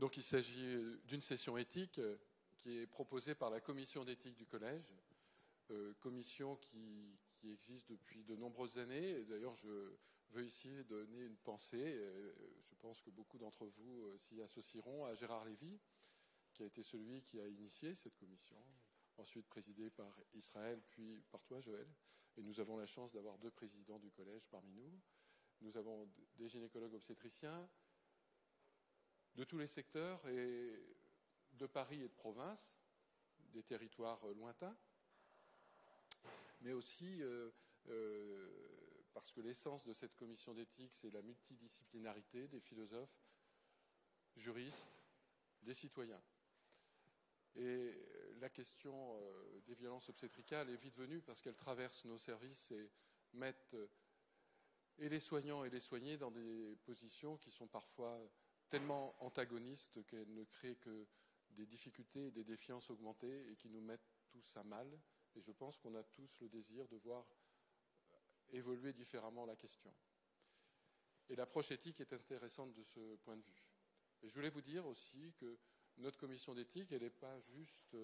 Donc il s'agit d'une session éthique qui est proposée par la commission d'éthique du collège, commission qui existe depuis de nombreuses années. D'ailleurs, je veux ici donner une pensée, je pense que beaucoup d'entre vous s'y associeront, à Gérard Lévy, qui a été celui qui a initié cette commission, ensuite présidée par Israël, puis par toi, Joël. Et nous avons la chance d'avoir 2 présidents du collège parmi nous. Nous avons des gynécologues obstétriciens de tous les secteurs, et de Paris et de province, des territoires lointains, mais aussi parce que l'essence de cette commission d'éthique, c'est la multidisciplinarité des philosophes, juristes, des citoyens. Et la question des violences obstétricales est vite venue parce qu'elle traverse nos services et mettent et les soignants et les soignés dans des positions qui sont parfois tellement antagonistes qu'elles ne créent que des difficultés et des défiances augmentées et qui nous mettent tous à mal. Et je pense qu'on a tous le désir de voir évoluer différemment la question. Et l'approche éthique est intéressante de ce point de vue. Et je voulais vous dire aussi que notre commission d'éthique, elle n'est pas juste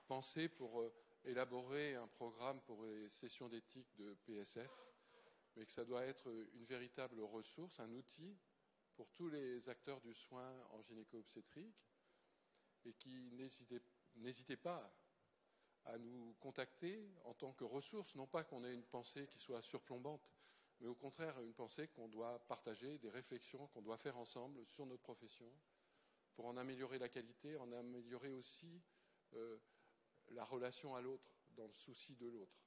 pensée pour élaborer un programme pour les sessions d'éthique de PSF, mais que ça doit être une véritable ressource, un outil pour tous les acteurs du soin en gynéco-obstétrique, et qui n'hésitez pas à nous contacter en tant que ressource, non pas qu'on ait une pensée qui soit surplombante, mais au contraire une pensée qu'on doit partager, des réflexions qu'on doit faire ensemble sur notre profession, pour en améliorer la qualité, en améliorer aussi la relation à l'autre, dans le souci de l'autre.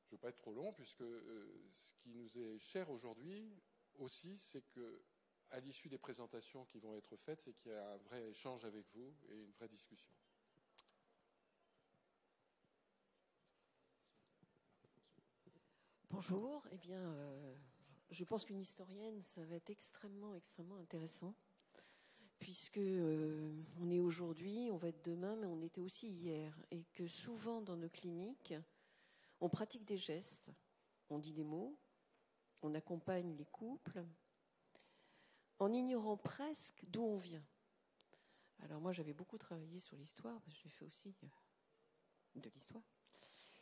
Je ne veux pas être trop long, puisque ce qui nous est cher aujourd'hui aussi, c'est qu'à l'issue des présentations qui vont être faites, c'est qu'il y a un vrai échange avec vous et une vraie discussion. Bonjour. Eh bien, je pense qu'une historienne, ça va être extrêmement, extrêmement intéressant. Puisque on est aujourd'hui, on va être demain, mais on était aussi hier. Et que souvent, dans nos cliniques, on pratique des gestes, on dit des mots, on accompagne les couples, en ignorant presque d'où on vient. Alors moi, j'avais beaucoup travaillé sur l'histoire, parce que j'ai fait aussi de l'histoire.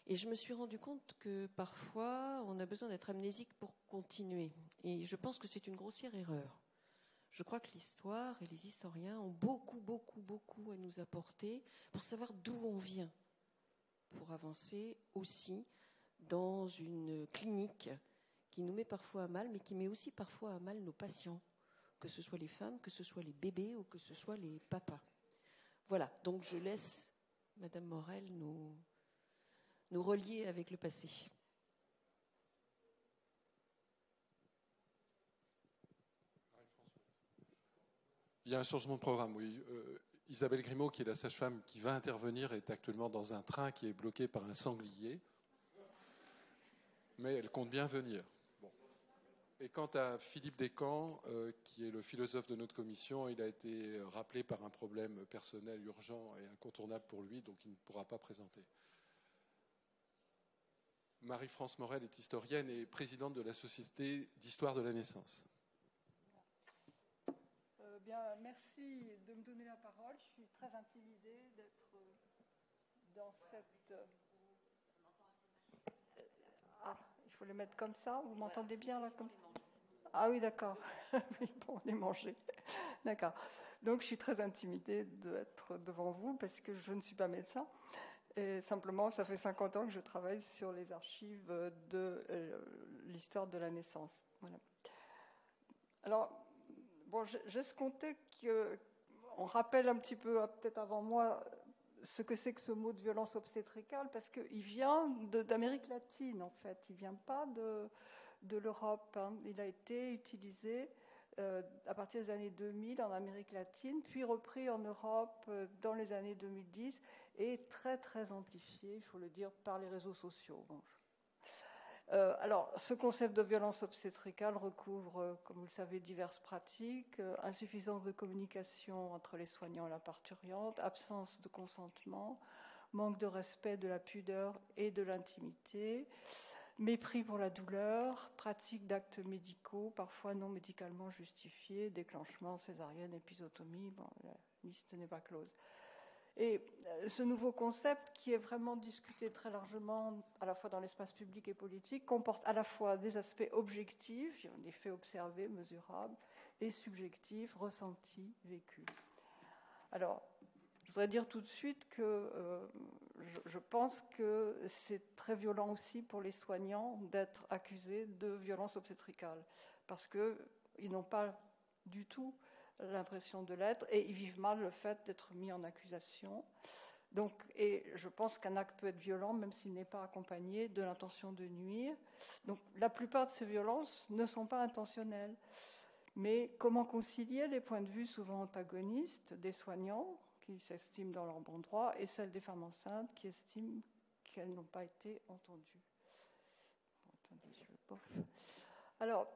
Et je me suis rendu compte que parfois, on a besoin d'être amnésique pour continuer. Et je pense que c'est une grossière erreur. Je crois que l'histoire et les historiens ont beaucoup, beaucoup, beaucoup à nous apporter pour savoir d'où on vient, pour avancer aussi dans une clinique qui nous met parfois à mal, mais qui met aussi parfois à mal nos patients, que ce soit les femmes, que ce soit les bébés ou que ce soit les papas. Voilà, donc je laisse Madame Morel nous relier avec le passé. Il y a un changement de programme, oui. Isabelle Grimaud, qui est la sage-femme qui va intervenir, est actuellement dans un train qui est bloqué par un sanglier. Mais elle compte bien venir. Bon. Et quant à Philippe Descamps, qui est le philosophe de notre commission, il a été rappelé par un problème personnel urgent et incontournable pour lui, donc il ne pourra pas présenter. Marie-France Morel est historienne et présidente de la Société d'histoire de la naissance. Bien, merci de me donner la parole. Je suis très intimidée d'être dans cette... Ah, il faut le mettre comme ça. Vous m'entendez bien là comme... Ah oui, d'accord. Oui, bon, on est mangé. D'accord. Donc, je suis très intimidée d'être devant vous parce que je ne suis pas médecin. Et simplement, ça fait 50 ans que je travaille sur les archives de l'histoire de la naissance. Voilà. Alors, bon, j'escomptais qu'on rappelle un petit peu, peut-être avant moi, ce que c'est que ce mot de violence obstétricale, parce qu'il vient d'Amérique latine, en fait. Il ne vient pas de l'Europe. Hein. Il a été utilisé à partir des années 2000 en Amérique latine, puis repris en Europe dans les années 2010, et très, très amplifié, il faut le dire, par les réseaux sociaux. Bon, alors, ce concept de violence obstétricale recouvre, comme vous le savez, diverses pratiques, insuffisance de communication entre les soignants et la parturiente, absence de consentement, manque de respect de la pudeur et de l'intimité, Mépris pour la douleur, pratique d'actes médicaux, parfois non médicalement justifiés, déclenchement, césarienne, épisotomie, bon, la liste n'est pas close. Et ce nouveau concept, qui est vraiment discuté très largement, à la fois dans l'espace public et politique, comporte à la fois des aspects objectifs, des faits observés, mesurables, et subjectifs, ressentis, vécus. Alors, je voudrais dire tout de suite que je pense que c'est très violent aussi pour les soignants d'être accusés de violence obstétricale, parce qu'ils n'ont pas du tout l'impression de l'être, et ils vivent mal le fait d'être mis en accusation. Donc, et je pense qu'un acte peut être violent, même s'il n'est pas accompagné de l'intention de nuire. Donc, la plupart de ces violences ne sont pas intentionnelles. Mais comment concilier les points de vue souvent antagonistes des soignants, qui s'estiment dans leur bon droit, et celles des femmes enceintes, qui estiment qu'elles n'ont pas été entendues? Alors,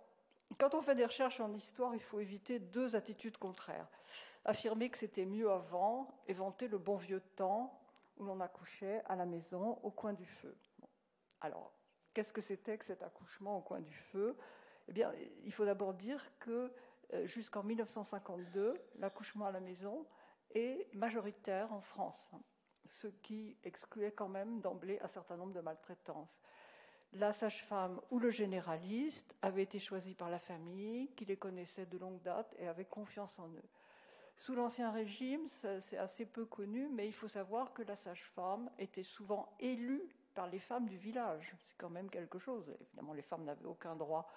quand on fait des recherches en histoire, il faut éviter deux attitudes contraires. Affirmer que c'était mieux avant et vanter le bon vieux temps où l'on accouchait à la maison au coin du feu. Bon. Alors, qu'est-ce que c'était que cet accouchement au coin du feu? Eh bien, il faut d'abord dire que jusqu'en 1952, l'accouchement à la maison est majoritaire en France, ce qui excluait quand même d'emblée un certain nombre de maltraitances. La sage-femme ou le généraliste avaient été choisis par la famille, qui les connaissait de longue date et avait confiance en eux. Sous l'Ancien Régime, c'est assez peu connu, mais il faut savoir que la sage-femme était souvent élue par les femmes du village. C'est quand même quelque chose. Évidemment, les femmes n'avaient aucun droit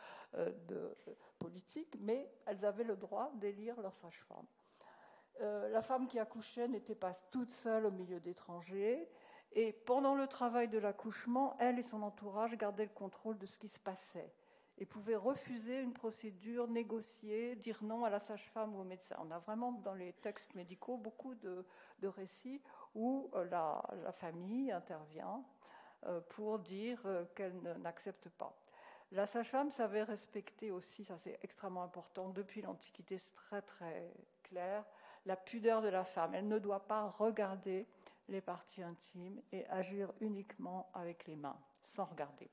politique, mais elles avaient le droit d'élire leur sage-femme. La femme qui accouchait n'était pas toute seule au milieu d'étrangers, et pendant le travail de l'accouchement, elle et son entourage gardaient le contrôle de ce qui se passait et pouvaient refuser une procédure, négocier, dire non à la sage-femme ou au médecin. On a vraiment dans les textes médicaux beaucoup de récits où la famille intervient pour dire qu'elle n'accepte pas. La sage-femme savait respecter aussi, ça c'est extrêmement important, depuis l'Antiquité c'est très très clair, la pudeur de la femme. Elle ne doit pas regarder les parties intimes et agir uniquement avec les mains, sans regarder.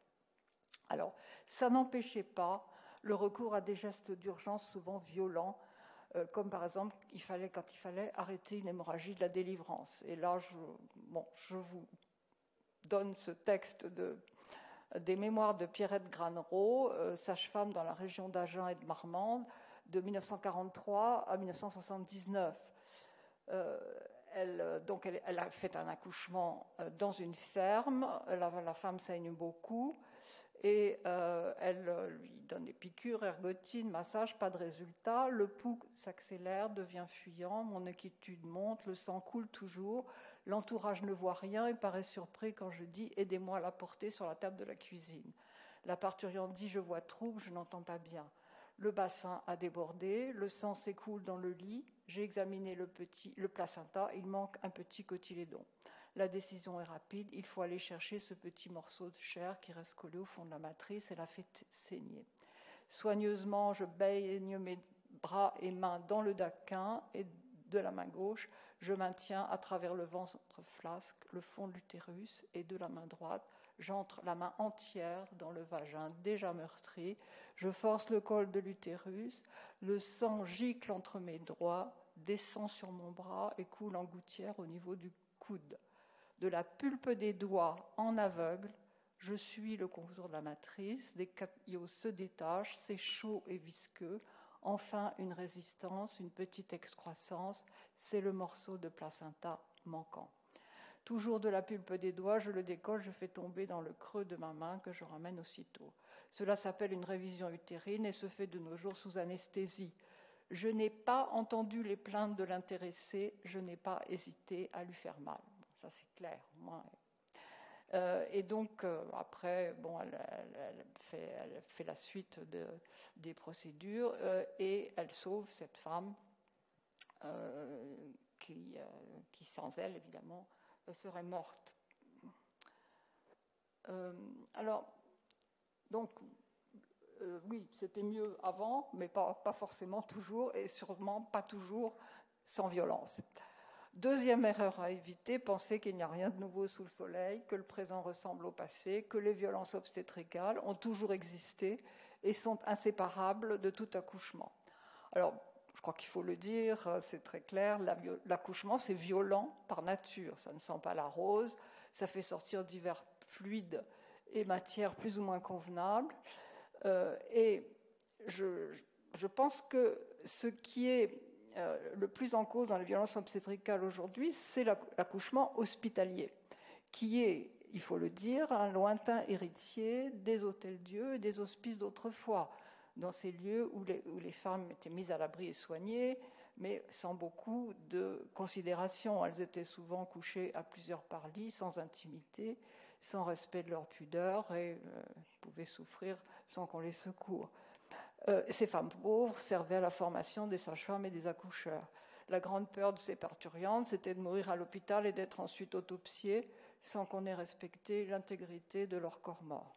Alors, ça n'empêchait pas le recours à des gestes d'urgence souvent violents, comme par exemple quand il fallait arrêter une hémorragie de la délivrance. Et là, je vous donne ce texte des mémoires de Pierrette Granereau, sage-femme dans la région d'Agen et de Marmande, de 1943 à 1979. Elle a fait un accouchement dans une ferme, la femme saigne beaucoup, et elle lui donne des piqûres, ergotines, massages, pas de résultat. Le pouls s'accélère, devient fuyant, mon inquiétude monte, le sang coule toujours. L'entourage ne voit rien et paraît surpris quand je dis « aidez-moi à la porter sur la table de la cuisine ». La parturiente dit « je vois trouble, je n'entends pas bien ». Le bassin a débordé, le sang s'écoule dans le lit. J'ai examiné le placenta, il manque un petit cotylédon. La décision est rapide, il faut aller chercher ce petit morceau de chair qui reste collé au fond de la matrice et la fait saigner. Soigneusement, je baigne mes bras et mains dans le daquin et de la main gauche, je maintiens à travers le ventre flasque le fond de l'utérus et de la main droite, j'entre la main entière dans le vagin déjà meurtri, je force le col de l'utérus, le sang gicle entre mes doigts, descend sur mon bras et coule en gouttière au niveau du coude. De la pulpe des doigts en aveugle, je suis le contour de la matrice, des caillots se détachent, c'est chaud et visqueux. Enfin, une résistance, une petite excroissance, c'est le morceau de placenta manquant. Toujours de la pulpe des doigts, je le décolle, je fais tomber dans le creux de ma main que je ramène aussitôt. Cela s'appelle une révision utérine et se fait de nos jours sous anesthésie. Je n'ai pas entendu les plaintes de l'intéressé, je n'ai pas hésité à lui faire mal. Ça c'est clair, au moins. Et donc, après, elle fait la suite des procédures et elle sauve cette femme qui, sans elle, évidemment, serait morte. Oui, c'était mieux avant, mais pas forcément toujours, et sûrement pas toujours sans violence. Deuxième erreur à éviter, penser qu'il n'y a rien de nouveau sous le soleil, que le présent ressemble au passé, que les violences obstétricales ont toujours existé et sont inséparables de tout accouchement. Alors, je crois qu'il faut le dire, c'est très clair, l'accouchement, c'est violent par nature. Ça ne sent pas la rose, ça fait sortir divers fluides et matières plus ou moins convenables. Et je pense que ce qui est le plus en cause dans les violences obstétricales aujourd'hui, c'est l'accouchement hospitalier, qui est, il faut le dire, un lointain héritier des hôtels-dieux et des hospices d'autrefois, dans ces lieux où les femmes étaient mises à l'abri et soignées, mais sans beaucoup de considération. Elles étaient souvent couchées à plusieurs par lit, sans intimité, sans respect de leur pudeur, et pouvaient souffrir sans qu'on les secoue. Ces femmes pauvres servaient à la formation des sages-femmes et des accoucheurs. La grande peur de ces parturientes, c'était de mourir à l'hôpital et d'être ensuite autopsiées sans qu'on ait respecté l'intégrité de leur corps mort.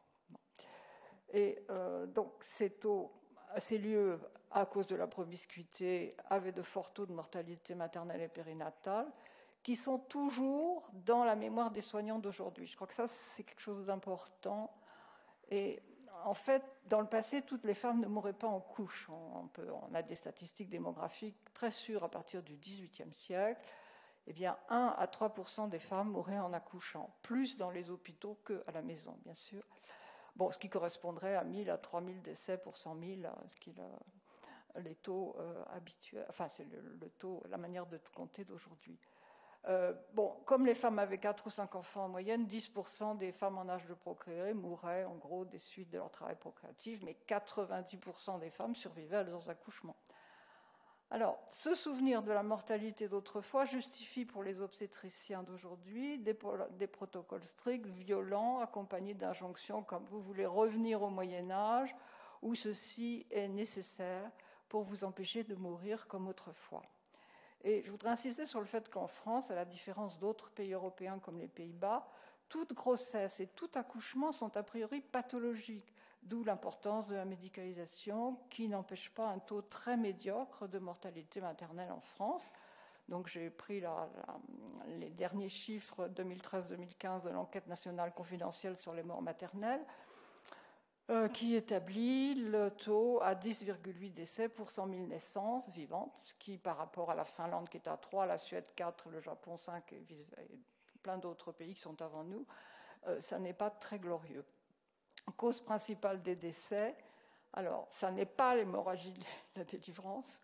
Et donc ces lieux, à cause de la promiscuité, avaient de forts taux de mortalité maternelle et périnatale qui sont toujours dans la mémoire des soignants d'aujourd'hui. Je crois que ça, c'est quelque chose d'important. Et en fait, dans le passé, toutes les femmes ne mouraient pas en couche. On a des statistiques démographiques très sûres à partir du XVIIIe siècle. Eh bien, 1 à 3% des femmes mouraient en accouchant, plus dans les hôpitaux qu'à la maison, bien sûr. Bon, ce qui correspondrait à 1000 à 3000 décès pour 100 000, ce qui est les taux habituels, enfin, c'est le taux, la manière de compter d'aujourd'hui. Comme les femmes avaient 4 ou 5 enfants en moyenne, 10% des femmes en âge de procréer mouraient en gros des suites de leur travail procréatif, mais 90% des femmes survivaient à leurs accouchements. Alors, ce souvenir de la mortalité d'autrefois justifie pour les obstétriciens d'aujourd'hui des protocoles stricts, violents, accompagnés d'injonctions comme « vous voulez revenir au Moyen-Âge » ou « ceci est nécessaire pour vous empêcher de mourir comme autrefois ». Et je voudrais insister sur le fait qu'en France, à la différence d'autres pays européens comme les Pays-Bas, toute grossesse et tout accouchement sont a priori pathologiques, d'où l'importance de la médicalisation qui n'empêche pas un taux très médiocre de mortalité maternelle en France. Donc j'ai pris les derniers chiffres 2013-2015 de l'enquête nationale confidentielle sur les morts maternelles, qui établit le taux à 10,8 décès pour 100 000 naissances vivantes, ce qui, par rapport à la Finlande qui est à 3, la Suède 4, le Japon 5 et plein d'autres pays qui sont avant nous, ça n'est pas très glorieux. Cause principale des décès, alors ça n'est pas l'hémorragie de la délivrance,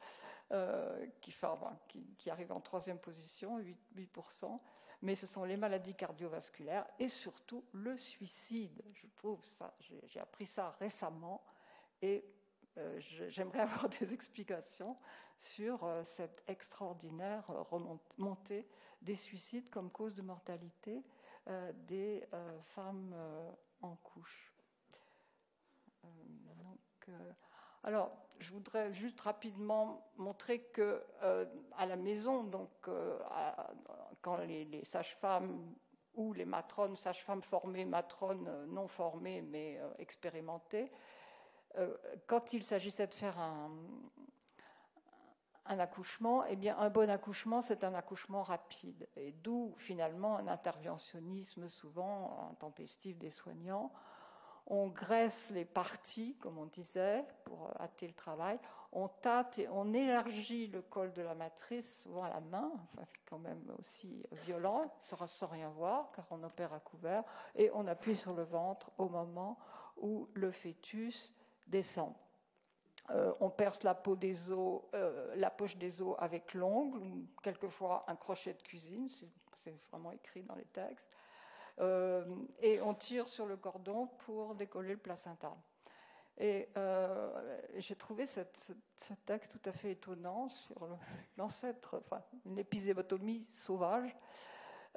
qui arrive en 3e position, 8%, mais ce sont les maladies cardiovasculaires et surtout le suicide. Je trouve ça, j'ai appris ça récemment et j'aimerais avoir des explications sur cette extraordinaire montée des suicides comme cause de mortalité des femmes en couche. Alors, je voudrais juste rapidement montrer que à la maison, donc quand les sages-femmes ou les matrones, sages-femmes formées, matrones non formées mais expérimentées, quand il s'agissait de faire un accouchement, eh bien un bon accouchement, c'est un accouchement rapide, et d'où finalement un interventionnisme souvent intempestif des soignants. On graisse les parties, comme on disait, pour hâter le travail. On tâte et on élargit le col de la matrice, souvent à la main, enfin, c'est quand même aussi violent, sans rien voir, car on opère à couvert, et on appuie sur le ventre au moment où le fœtus descend. On perce la poche des os avec l'ongle, ou quelquefois un crochet de cuisine, c'est vraiment écrit dans les textes. Et on tire sur le cordon pour décoller le placenta. Et j'ai trouvé ce texte tout à fait étonnant sur l'ancêtre, enfin, une épisémotomie sauvage.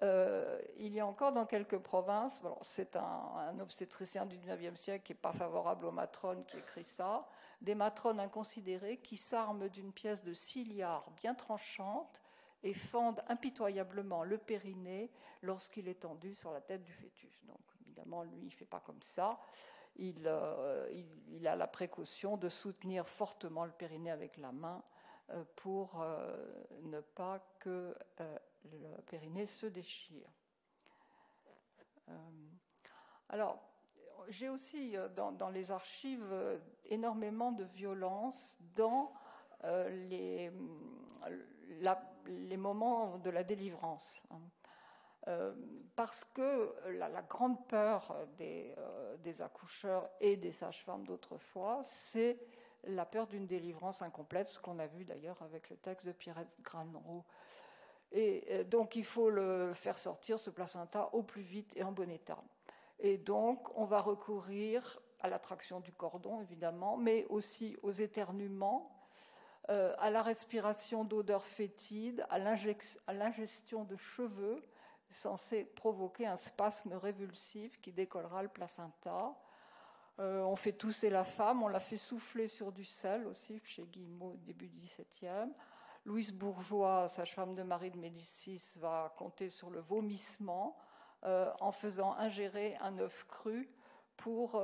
Il y a encore dans quelques provinces, c'est un obstétricien du 19e siècle qui n'est pas favorable aux matrones qui écrit ça, des matrones inconsidérées qui s'arment d'une pièce de 6 liards bien tranchante et fendent impitoyablement le périnée lorsqu'il est tendu sur la tête du fœtus. Donc évidemment, lui, il ne fait pas comme ça. Il a la précaution de soutenir fortement le périnée avec la main pour ne pas que le périnée se déchire. Alors, j'ai aussi dans les archives énormément de violence dans les moments de la délivrance. Parce que la grande peur des accoucheurs et des sages-femmes d'autrefois, c'est la peur d'une délivrance incomplète, ce qu'on a vu d'ailleurs avec le texte de Pierrette Granroux. Et donc il faut le faire sortir, ce placenta, au plus vite et en bon état. Et donc on va recourir à la traction du cordon, évidemment, mais aussi aux éternuements, à la respiration d'odeurs fétides, à l'ingestion de cheveux, censé provoquer un spasme révulsif qui décollera le placenta. On fait tousser la femme, on la fait souffler sur du sel aussi, chez Guillemot, début du XVIIe. Louise Bourgeois, sage-femme de Marie de Médicis, va compter sur le vomissement en faisant ingérer un œuf cru pour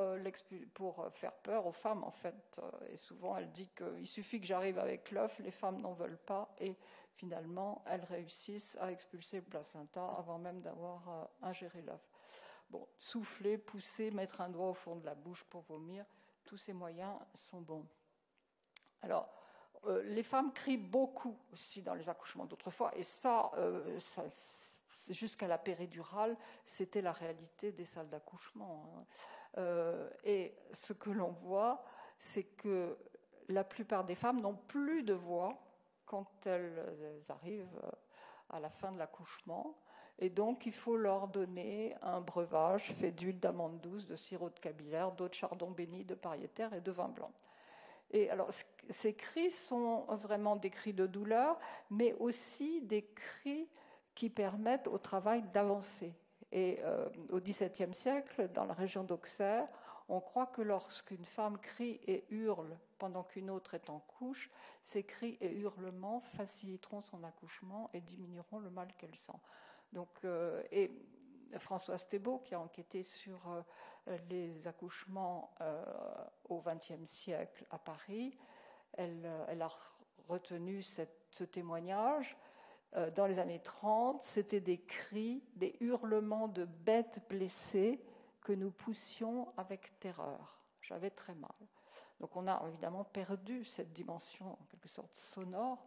faire peur aux femmes, en fait. Et souvent, elle dit qu'il suffit que j'arrive avec l'œuf, les femmes n'en veulent pas, et finalement, elles réussissent à expulser le placenta avant même d'avoir ingéré l'œuf. Bon, souffler, pousser, mettre un doigt au fond de la bouche pour vomir, tous ces moyens sont bons. Alors, les femmes crient beaucoup aussi dans les accouchements d'autrefois, et ça jusqu'à la péridurale, c'était la réalité des salles d'accouchement. Et ce que l'on voit, c'est que la plupart des femmes n'ont plus de voix quand elles arrivent à la fin de l'accouchement. Et donc, il faut leur donner un breuvage fait d'huile d'amande douce, de sirop de capillaire, d'eau de chardon béni, de pariétaire et de vin blanc. Et alors, ces cris sont vraiment des cris de douleur, mais aussi des cris qui permettent au travail d'avancer. Et au XVIIe siècle, dans la région d'Auxerre, on croit que lorsqu'une femme crie et hurle pendant qu'une autre est en couche, ces cris et hurlements faciliteront son accouchement et diminueront le mal qu'elle sent. Donc, et Françoise Thébault, qui a enquêté sur les accouchements au XXe siècle à Paris, elle a retenu ce témoignage. Dans les années 30, c'était des cris, des hurlements de bêtes blessées que nous poussions avec terreur. J'avais très mal. Donc on a évidemment perdu cette dimension, en quelque sorte sonore,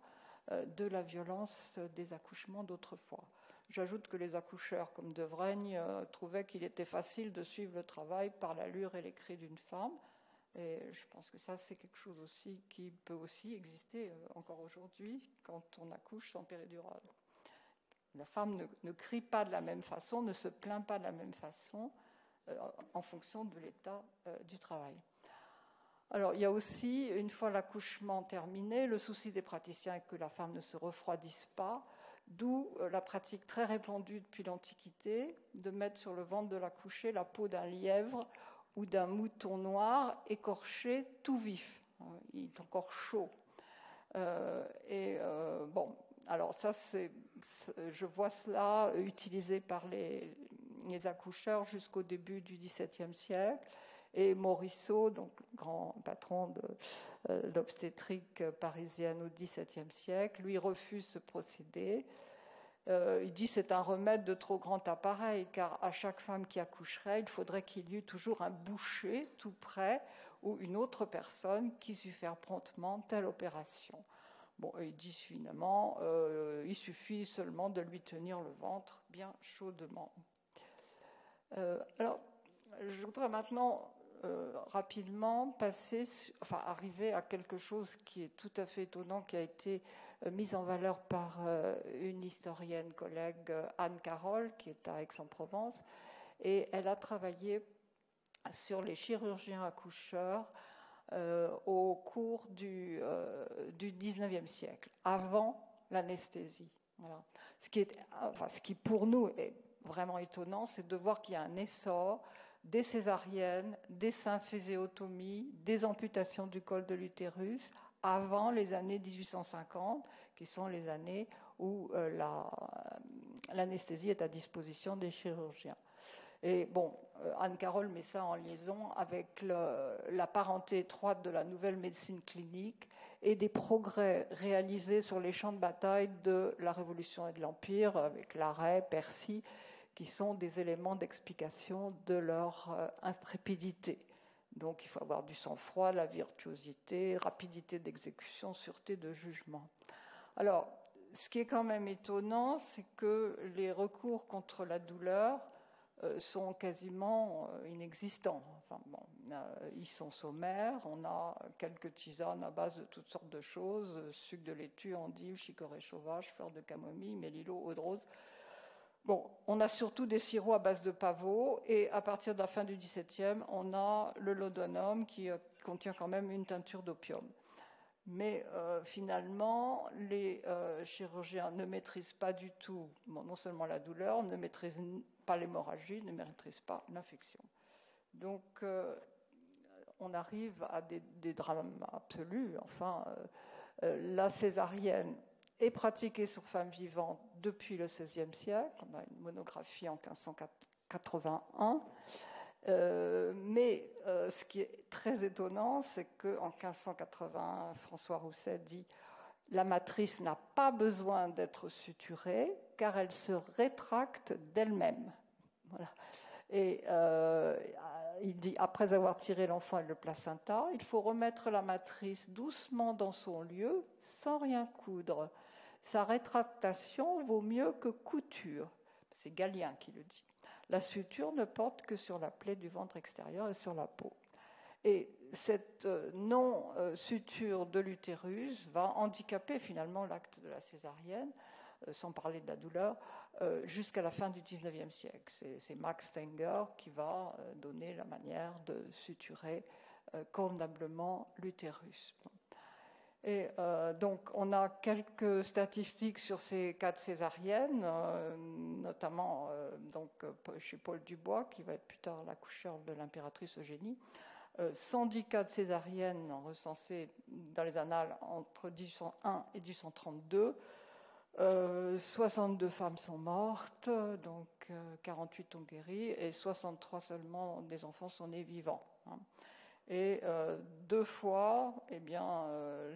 de la violence des accouchements d'autrefois. J'ajoute que les accoucheurs, comme Devreigne, trouvaient qu'il était facile de suivre le travail par l'allure et les cris d'une femme. Et je pense que ça, c'est quelque chose aussi qui peut aussi exister encore aujourd'hui quand on accouche sans péridurale. La femme ne crie pas de la même façon, ne se plaint pas de la même façon en fonction de l'état du travail. Alors, il y a aussi, une fois l'accouchement terminé, le souci des praticiens est que la femme ne se refroidisse pas, d'où la pratique très répandue depuis l'Antiquité de mettre sur le ventre de l'accouchée la peau d'un lièvre ou d'un mouton noir écorché tout vif. Il est encore chaud. Bon, alors ça, je vois cela utilisé par les accoucheurs jusqu'au début du XVIIe siècle. Et Morisot, donc grand patron de l'obstétrique parisienne au XVIIe siècle, lui refuse ce procédé. Il dit que c'est un remède de trop grand appareil, car à chaque femme qui accoucherait, il faudrait qu'il y eût toujours un boucher tout près ou une autre personne qui sût faire promptement telle opération. Bon, il dit finalement, il suffit seulement de lui tenir le ventre bien chaudement. Alors, je voudrais maintenant rapidement arriver à quelque chose qui est tout à fait étonnant, qui a été mise en valeur par une historienne collègue, Anne Carole, qui est à Aix-en-Provence, et elle a travaillé sur les chirurgiens accoucheurs au cours du XIXe siècle, avant l'anesthésie. Voilà. Ce qui pour nous est vraiment étonnant, c'est de voir qu'il y a un essor des césariennes, des symphyséotomies, des amputations du col de l'utérus avant les années 1850, qui sont les années où l'anesthésie est à disposition des chirurgiens. Et bon, Anne Carole met ça en liaison avec la parenté étroite de la nouvelle médecine clinique et des progrès réalisés sur les champs de bataille de la Révolution et de l'Empire, avec l'arrêt, Percy, qui sont des éléments d'explication de leur intrépidité. Donc il faut avoir du sang-froid, la virtuosité, rapidité d'exécution, sûreté de jugement. Alors, ce qui est quand même étonnant, c'est que les recours contre la douleur sont quasiment inexistants. Enfin, bon, ils sont sommaires, on a quelques tisanes à base de toutes sortes de choses, sucre de laitue, endive, chicorée sauvage, fleur de camomille, mélilo, eau de rose. Bon, on a surtout des sirops à base de pavot, et à partir de la fin du XVIIe, on a le laudanum qui contient quand même une teinture d'opium. Mais finalement, les chirurgiens ne maîtrisent pas du tout, non seulement la douleur, ne maîtrisent pas l'hémorragie, ne maîtrisent pas l'infection. Donc, on arrive à des drames absolus. Enfin, la césarienne est pratiquée sur femmes vivantes depuis le XVIe siècle. On a une monographie en 1581. Mais ce qui est très étonnant, c'est qu'en 1581, François Rousset dit « La matrice n'a pas besoin d'être suturée car elle se rétracte d'elle-même. » Voilà. Et il dit « Après avoir tiré l'enfant et le placenta, il faut remettre la matrice doucement dans son lieu sans rien coudre. Sa rétractation vaut mieux que couture. » C'est Galien qui le dit. La suture ne porte que sur la plaie du ventre extérieur et sur la peau. Et cette non-suture de l'utérus va handicaper finalement l'acte de la césarienne, sans parler de la douleur, jusqu'à la fin du XIXe siècle. C'est Max Stenger qui va donner la manière de suturer convenablement l'utérus. Et donc, on a quelques statistiques sur ces cas de césarienne, notamment chez Paul Dubois, qui va être plus tard l'accoucheur de l'impératrice Eugénie. 110 cas de césarienne recensés dans les annales entre 1801 et 1832. 62 femmes sont mortes, donc 48 ont guéri, et 63 seulement des enfants sont nés vivants. Et 2 fois,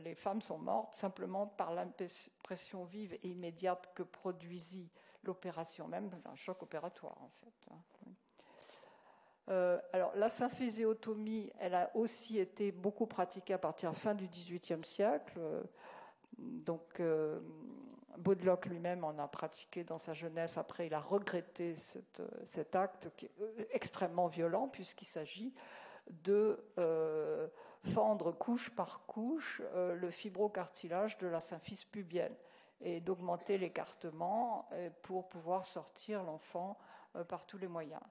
les femmes sont mortes simplement par l'impression vive et immédiate que produisit l'opération même, un choc opératoire en fait. Alors la symphysiotomie, elle a aussi été beaucoup pratiquée à partir de la fin du XVIIIe siècle. Donc Baudeloc lui-même en a pratiqué dans sa jeunesse. Après, il a regretté cet acte qui est extrêmement violent puisqu'il s'agit de fendre couche par couche le fibrocartilage de la symphyse pubienne et d'augmenter l'écartement pour pouvoir sortir l'enfant par tous les moyens.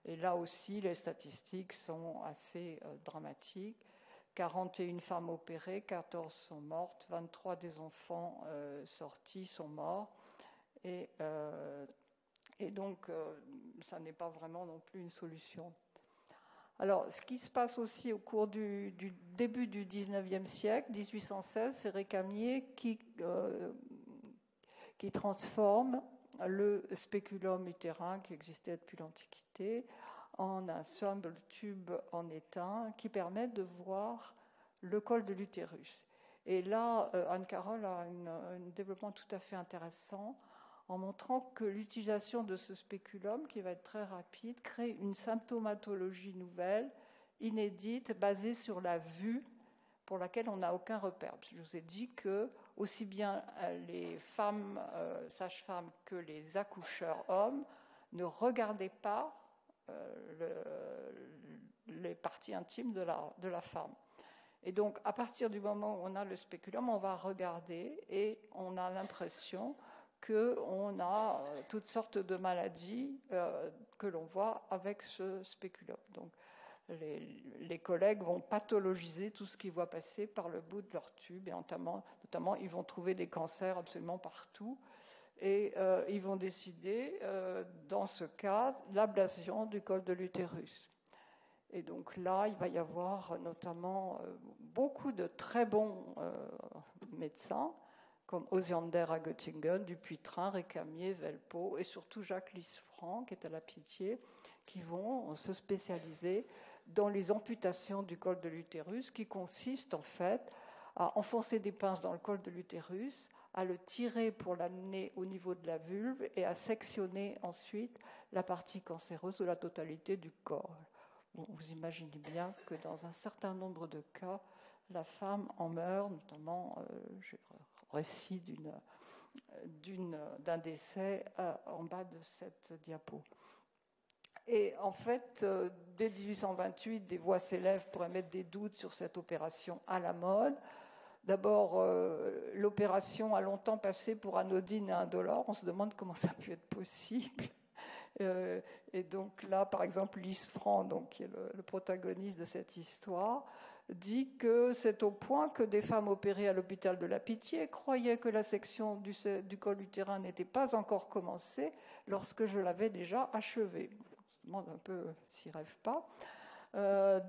Et là aussi, les statistiques sont assez dramatiques. 41 femmes opérées, 14 sont mortes, 23 des enfants sortis sont morts. Et donc, ça n'est pas vraiment non plus une solution. Alors, ce qui se passe aussi au cours du début du XIXe siècle, 1816, c'est Récamier qui transforme le spéculum utérin qui existait depuis l'Antiquité en un simple tube en étain qui permet de voir le col de l'utérus. Et là, Anne-Carole a un développement tout à fait intéressant en montrant que l'utilisation de ce spéculum, qui va être très rapide, crée une symptomatologie nouvelle, inédite, basée sur la vue, pour laquelle on n'a aucun repère. Je vous ai dit que aussi bien les femmes sages-femmes que les accoucheurs hommes ne regardaient pas les parties intimes de la femme. Et donc, à partir du moment où on a le spéculum, on va regarder et on a l'impression qu'on a toutes sortes de maladies que l'on voit avec ce spéculum. Donc, les collègues vont pathologiser tout ce qu'ils voient passer par le bout de leur tube, et notamment ils vont trouver des cancers absolument partout, et ils vont décider, dans ce cas, l'ablation du col de l'utérus. Et donc là, il va y avoir notamment beaucoup de très bons médecins, comme Osiander à Göttingen, Dupuytren, Récamier, Velpeau, et surtout Jacques Lisfranc, qui est à la Pitié, qui vont se spécialiser dans les amputations du col de l'utérus, qui consistent en fait à enfoncer des pinces dans le col de l'utérus, à le tirer pour l'amener au niveau de la vulve et à sectionner ensuite la partie cancéreuse de la totalité du corps. Bon, vous imaginez bien que dans un certain nombre de cas, la femme en meurt, notamment récit d'un décès en bas de cette diapo. Et en fait, dès 1828, des voix s'élèvent pour émettre des doutes sur cette opération à la mode. D'abord, l'opération a longtemps passé pour anodine et indolore. On se demande comment ça a pu être possible. Et donc là, par exemple, Lise Franc, donc, qui est le protagoniste de cette histoire, dit que c'est au point que des femmes opérées à l'hôpital de la Pitié croyaient que la section du col utérin n'était pas encore commencée lorsque je l'avais déjà achevée. On se demande un peu s'ils ne rêvent pas.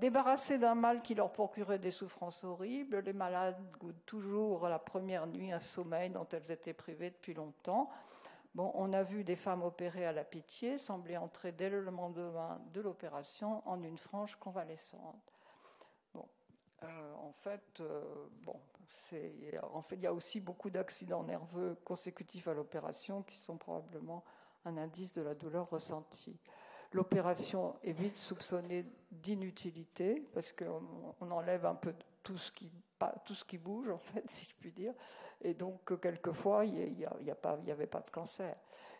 Débarrassés d'un mal qui leur procurait des souffrances horribles, les malades goûtent toujours la première nuit un sommeil dont elles étaient privées depuis longtemps. Bon, on a vu des femmes opérées à la Pitié sembler entrer dès le lendemain de l'opération en une franche convalescente. Bon, en fait, il y a aussi beaucoup d'accidents nerveux consécutifs à l'opération qui sont probablement un indice de la douleur ressentie. L'opération est vite soupçonnée d'inutilité parce qu'on enlève un peu tout ce qui bouge, en fait, si je puis dire. Et donc, quelquefois, il n'y avait pas de cancer.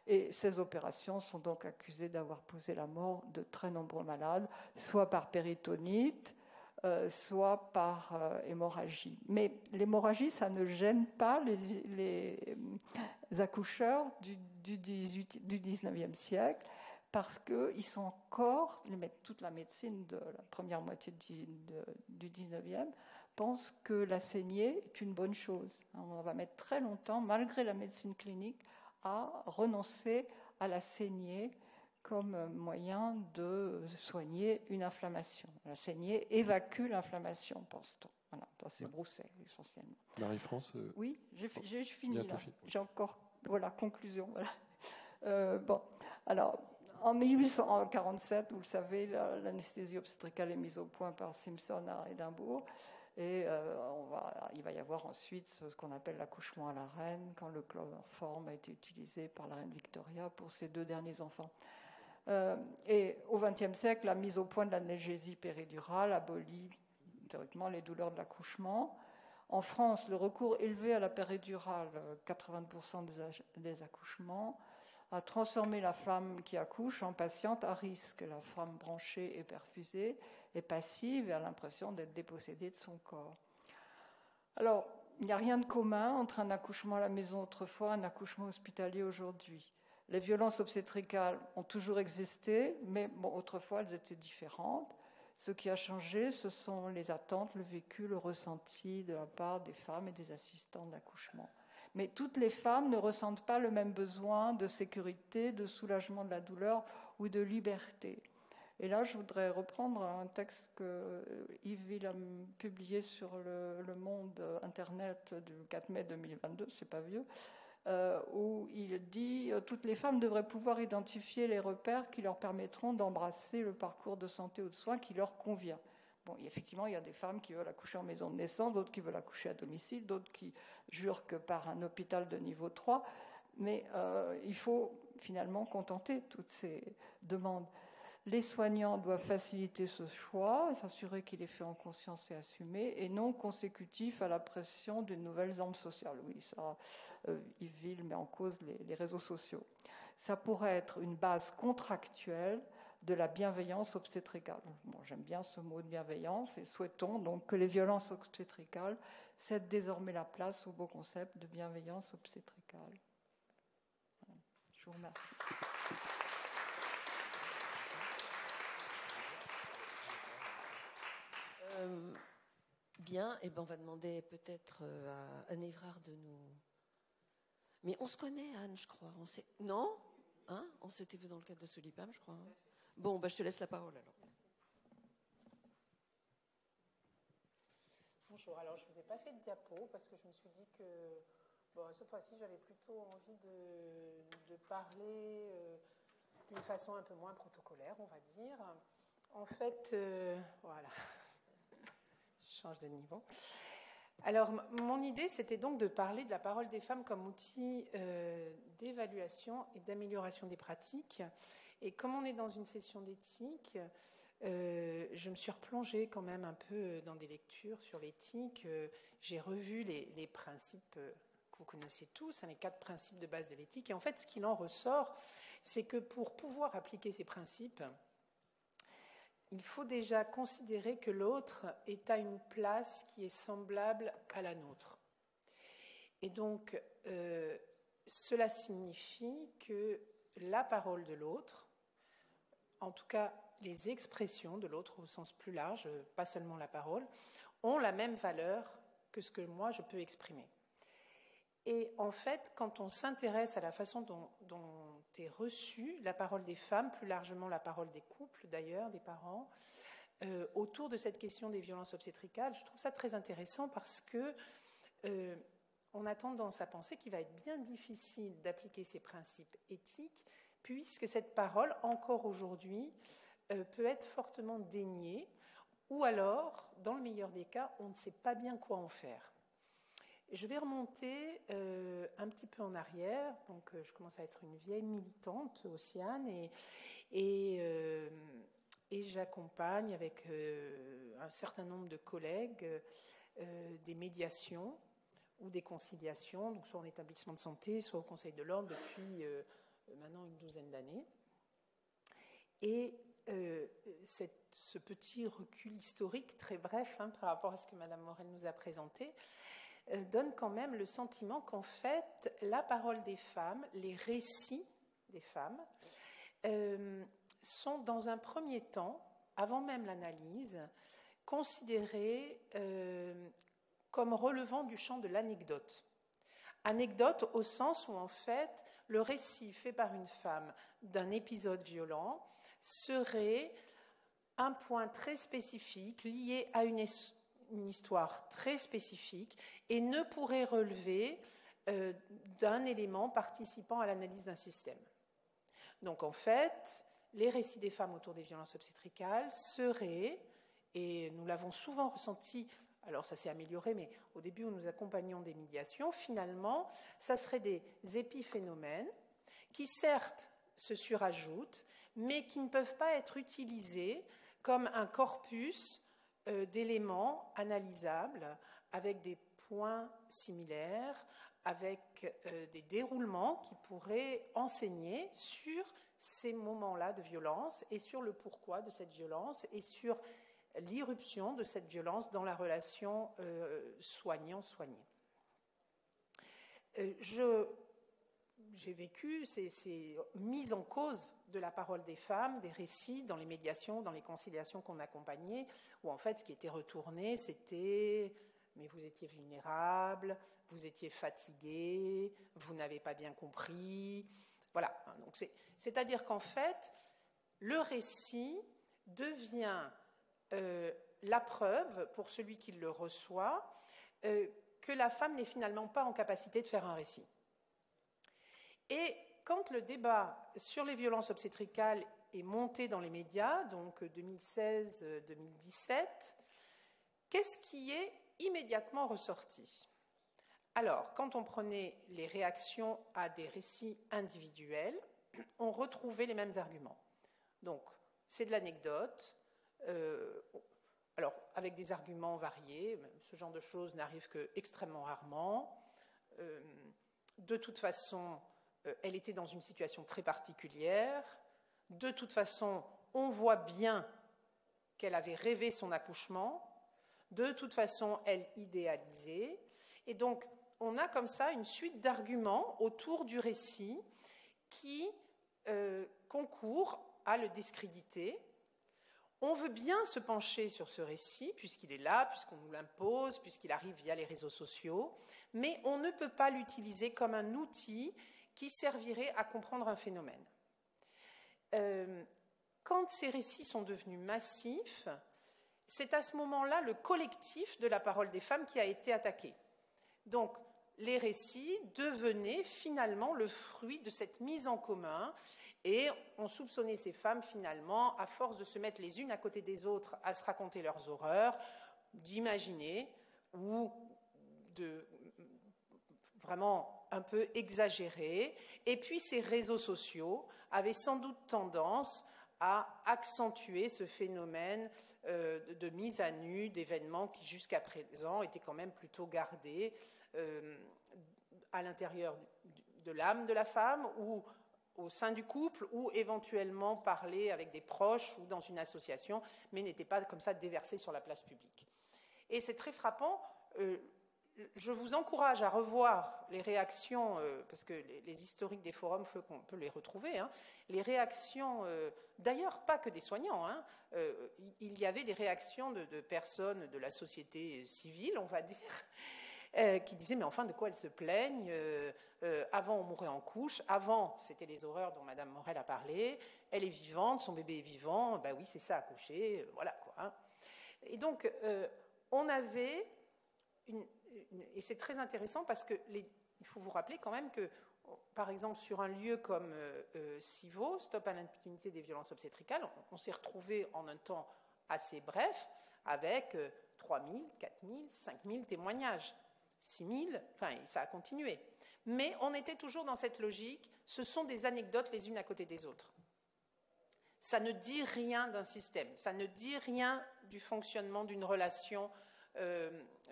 Et ces opérations sont donc accusées d'avoir causé la mort de très nombreux malades, soit par péritonite, soit par hémorragie. Mais l'hémorragie, ça ne gêne pas les accoucheurs du 19e siècle, parce qu'ils sont encore, toute la médecine de la première moitié du 19e, pense que la saignée est une bonne chose. On va mettre très longtemps, malgré la médecine clinique, à renoncer à la saignée comme moyen de soigner une inflammation. La saignée évacue l'inflammation, pense-t-on. Voilà, c'est Brousset, essentiellement. Marie-France Oui, j'ai fini là. J'ai encore, conclusion. Voilà. Bon, alors, en 1847, vous le savez, l'anesthésie obstétricale est mise au point par Simpson à Édimbourg. Et il va y avoir ensuite ce qu'on appelle l'accouchement à la reine, quand le chloroforme a été utilisé par la reine Victoria pour ses 2 derniers enfants. Et au XXe siècle, la mise au point de l'analgésie péridurale abolit théoriquement les douleurs de l'accouchement. En France, le recours élevé à la péridurale, 80% des accouchements, a transformé la femme qui accouche en patiente à risque. La femme branchée et perfusée est passive et a l'impression d'être dépossédée de son corps. Alors, il n'y a rien de commun entre un accouchement à la maison autrefois et un accouchement hospitalier aujourd'hui. Les violences obstétricales ont toujours existé, mais autrefois elles étaient différentes. Ce qui a changé, ce sont les attentes, le vécu, le ressenti de la part des femmes et des assistants d'accouchement. Mais toutes les femmes ne ressentent pas le même besoin de sécurité, de soulagement de la douleur ou de liberté. Et là, je voudrais reprendre un texte que Yves Ville a publié sur le Monde Internet du 4 mai 2022, c'est pas vieux, où il dit « Toutes les femmes devraient pouvoir identifier les repères qui leur permettront d'embrasser le parcours de santé ou de soins qui leur convient. » Bon, effectivement, il y a des femmes qui veulent accoucher en maison de naissance, d'autres qui veulent accoucher à domicile, d'autres qui jurent que par un hôpital de niveau 3, mais il faut finalement contenter toutes ces demandes. Les soignants doivent faciliter ce choix, s'assurer qu'il est fait en conscience et assumé, et non consécutif à la pression d'une nouvelle norme sociale. Oui, ça, Yves Ville met en cause les réseaux sociaux. Ça pourrait être une base contractuelle de la bienveillance obstétricale. Bon, j'aime bien ce mot de bienveillance et souhaitons donc que les violences obstétricales cèdent désormais la place au beau concept de bienveillance obstétricale. Voilà. Je vous remercie. Bien, et ben on va demander peut-être à Anne Évrard de nous... Mais on se connaît, Anne, je crois. Non, hein, on s'était vu dans le cadre de Solipam, je crois. Hein. Bon, je te laisse la parole alors. Bonjour, alors je ne vous ai pas fait de diapo parce que je me suis dit que cette fois-ci j'avais plutôt envie de parler d'une façon un peu moins protocolaire, on va dire. En fait, voilà, je change de niveau. Alors, mon idée, c'était donc de parler de la parole des femmes comme outil d'évaluation et d'amélioration des pratiques. Et comme on est dans une session d'éthique, je me suis replongée quand même un peu dans des lectures sur l'éthique. J'ai revu les principes que vous connaissez tous, les 4 principes de base de l'éthique. Et en fait, ce qu'il en ressort, c'est que pour pouvoir appliquer ces principes, il faut déjà considérer que l'autre est à une place qui est semblable à la nôtre. Et donc, cela signifie que la parole de l'autre, en tout cas les expressions de l'autre au sens plus large, pas seulement la parole, ont la même valeur que ce que moi je peux exprimer. Et en fait, quand on s'intéresse à la façon dont est reçue la parole des femmes, plus largement la parole des couples d'ailleurs, des parents, autour de cette question des violences obstétricales, je trouve ça très intéressant parce que on a tendance à penser qu'il va être bien difficile d'appliquer ces principes éthiques, puisque cette parole, encore aujourd'hui, peut être fortement déniée, ou alors, dans le meilleur des cas, on ne sait pas bien quoi en faire. Je vais remonter un petit peu en arrière. Donc, je commence à être une vieille militante, Océane, et j'accompagne avec un certain nombre de collègues des médiations ou des conciliations, donc soit en établissement de santé, soit au Conseil de l'Ordre depuis maintenant une douzaine d'années. Et ce petit recul historique très bref par rapport à ce que Madame Morel nous a présenté donne quand même le sentiment qu'en fait, la parole des femmes, les récits des femmes, sont dans un premier temps, avant même l'analyse, considérés comme relevant du champ de l'anecdote. Anecdote au sens où, en fait, le récit fait par une femme d'un épisode violent serait un point très spécifique lié à une histoire très spécifique et ne pourrait relever d'un élément participant à l'analyse d'un système. Donc en fait, les récits des femmes autour des violences obstétricales seraient, et nous l'avons souvent ressenti, alors ça s'est amélioré, mais au début où nous accompagnions des médiations, finalement, ça serait des épiphénomènes qui certes se surajoutent, mais qui ne peuvent pas être utilisés comme un corpus d'éléments analysables avec des points similaires, avec des déroulements qui pourraient enseigner sur ces moments-là de violence et sur le pourquoi de cette violence et sur l'irruption de cette violence dans la relation soignant-soigné. J'ai vécu ces mises en cause de la parole des femmes, des récits dans les médiations, dans les conciliations qu'on accompagnait, où en fait ce qui était retourné, c'était « mais vous étiez vulnérable, vous étiez fatigué, vous n'avez pas bien compris ». Voilà, donc c'est-à-dire qu'en fait, le récit devient la preuve, pour celui qui le reçoit, que la femme n'est finalement pas en capacité de faire un récit. Et quand le débat sur les violences obstétricales est monté dans les médias, donc 2016-2017, qu'est-ce qui est immédiatement ressorti? Alors, quand on prenait les réactions à des récits individuels, on retrouvait les mêmes arguments. Donc, c'est de l'anecdote, alors avec des arguments variés, ce genre de choses n'arrive que extrêmement rarement. De toute façon, elle était dans une situation très particulière. De toute façon, on voit bien qu'elle avait rêvé son accouchement. De toute façon, elle idéalisait. Et donc, on a comme ça une suite d'arguments autour du récit qui concourent à le discréditer. On veut bien se pencher sur ce récit, puisqu'il est là, puisqu'on nous l'impose, puisqu'il arrive via les réseaux sociaux, mais on ne peut pas l'utiliser comme un outil qui servirait à comprendre un phénomène. Quand ces récits sont devenus massifs, c'est à ce moment-là le collectif de la parole des femmes qui a été attaqué. Donc, les récits devenaient finalement le fruit de cette mise en commun et on soupçonnait ces femmes finalement, à force de se mettre les unes à côté des autres à se raconter leurs horreurs, d'imaginer ou vraiment un peu exagéré. Et puis ces réseaux sociaux avaient sans doute tendance à accentuer ce phénomène de mise à nu d'événements qui jusqu'à présent étaient quand même plutôt gardés à l'intérieur de l'âme de la femme ou au sein du couple, ou éventuellement parler avec des proches ou dans une association, mais n'étaient pas comme ça déversés sur la place publique. Et c'est très frappant. Je vous encourage à revoir les réactions, parce que les historiques des forums, on peut les retrouver, hein, les réactions, d'ailleurs pas que des soignants, hein, il y avait des réactions de personnes de la société civile, on va dire, qui disaient, mais enfin, de quoi elles se plaignent, avant on mourait en couche, avant c'était les horreurs dont Madame Morel a parlé, elle est vivante, son bébé est vivant, ben oui c'est ça, accoucher, voilà quoi. Hein. Et donc, on avait et c'est très intéressant parce que il faut vous rappeler quand même que, par exemple, sur un lieu comme SIVO, Stop à l'impunité des violences obstétricales, on s'est retrouvé en un temps assez bref avec 3 000, 4 000, 5 000 témoignages, 6 000, enfin ça a continué. Mais on était toujours dans cette logique, ce sont des anecdotes les unes à côté des autres. Ça ne dit rien d'un système, ça ne dit rien du fonctionnement d'une relation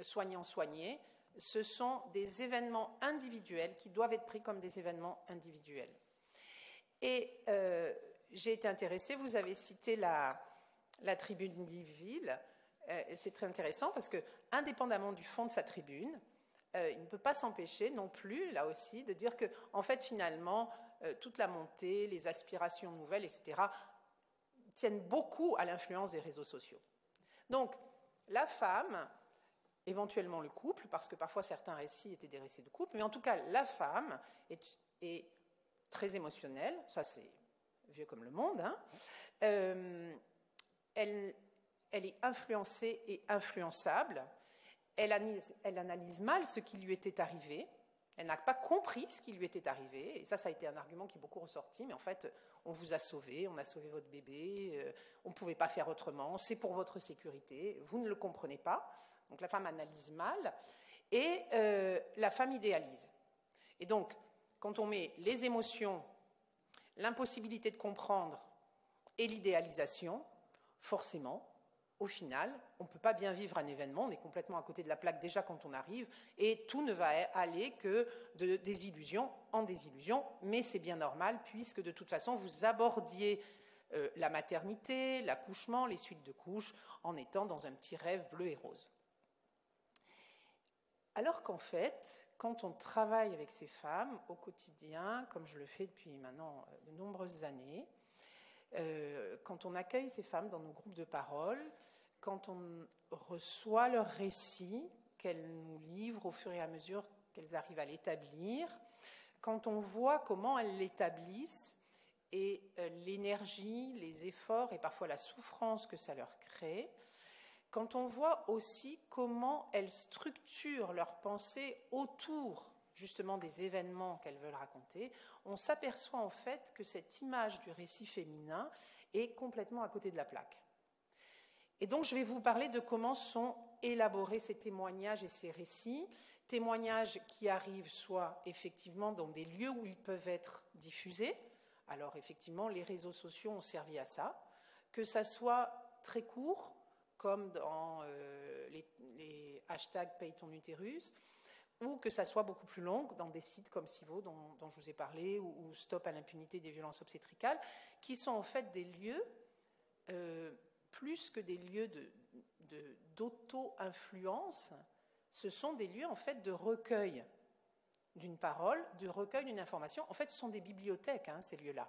soignant-soigné. Ce sont des événements individuels qui doivent être pris comme des événements individuels. Et j'ai été intéressée, vous avez cité la tribune Liveville, c'est très intéressant parce que, indépendamment du fond de sa tribune, il ne peut pas s'empêcher non plus, là aussi, de dire que, en fait, finalement, toute la montée, les aspirations nouvelles, etc., tiennent beaucoup à l'influence des réseaux sociaux. Donc, la femme, éventuellement le couple, parce que parfois certains récits étaient des récits de couple, mais en tout cas, la femme est très émotionnelle, ça c'est vieux comme le monde, hein. Elle est influencée et influençable, elle analyse mal ce qui lui était arrivé, elle n'a pas compris ce qui lui était arrivé, et ça a été un argument qui est beaucoup ressorti, mais en fait, on vous a sauvé, on a sauvé votre bébé, on ne pouvait pas faire autrement, c'est pour votre sécurité, vous ne le comprenez pas. Donc la femme analyse mal, et la femme idéalise. Et donc, quand on met les émotions, l'impossibilité de comprendre et l'idéalisation, forcément, au final, on ne peut pas bien vivre un événement, on est complètement à côté de la plaque déjà quand on arrive, et tout ne va aller que de désillusion en désillusion, mais c'est bien normal, puisque de toute façon, vous abordiez la maternité, l'accouchement, les suites de couches, en étant dans un petit rêve bleu et rose. Alors qu'en fait, quand on travaille avec ces femmes au quotidien, comme je le fais depuis maintenant de nombreuses années, quand on accueille ces femmes dans nos groupes de parole, quand on reçoit leurs récits qu'elles nous livrent au fur et à mesure qu'elles arrivent à l'établir, quand on voit comment elles l'établissent et l'énergie, les efforts et parfois la souffrance que ça leur crée, quand on voit aussi comment elles structurent leurs pensées autour justement des événements qu'elles veulent raconter, on s'aperçoit en fait que cette image du récit féminin est complètement à côté de la plaque. Et donc je vais vous parler de comment sont élaborés ces témoignages et ces récits, témoignages qui arrivent soit effectivement dans des lieux où ils peuvent être diffusés, alors effectivement les réseaux sociaux ont servi à ça, que ça soit très court, comme dans les hashtags Paye ton utérus, ou que ça soit beaucoup plus long dans des sites comme SIVO dont je vous ai parlé, ou Stop à l'impunité des violences obstétricales, qui sont en fait des lieux, plus que des lieux d'auto-influence, ce sont des lieux en fait de recueil d'une parole, de recueil d'une information. En fait, ce sont des bibliothèques, hein, ces lieux-là.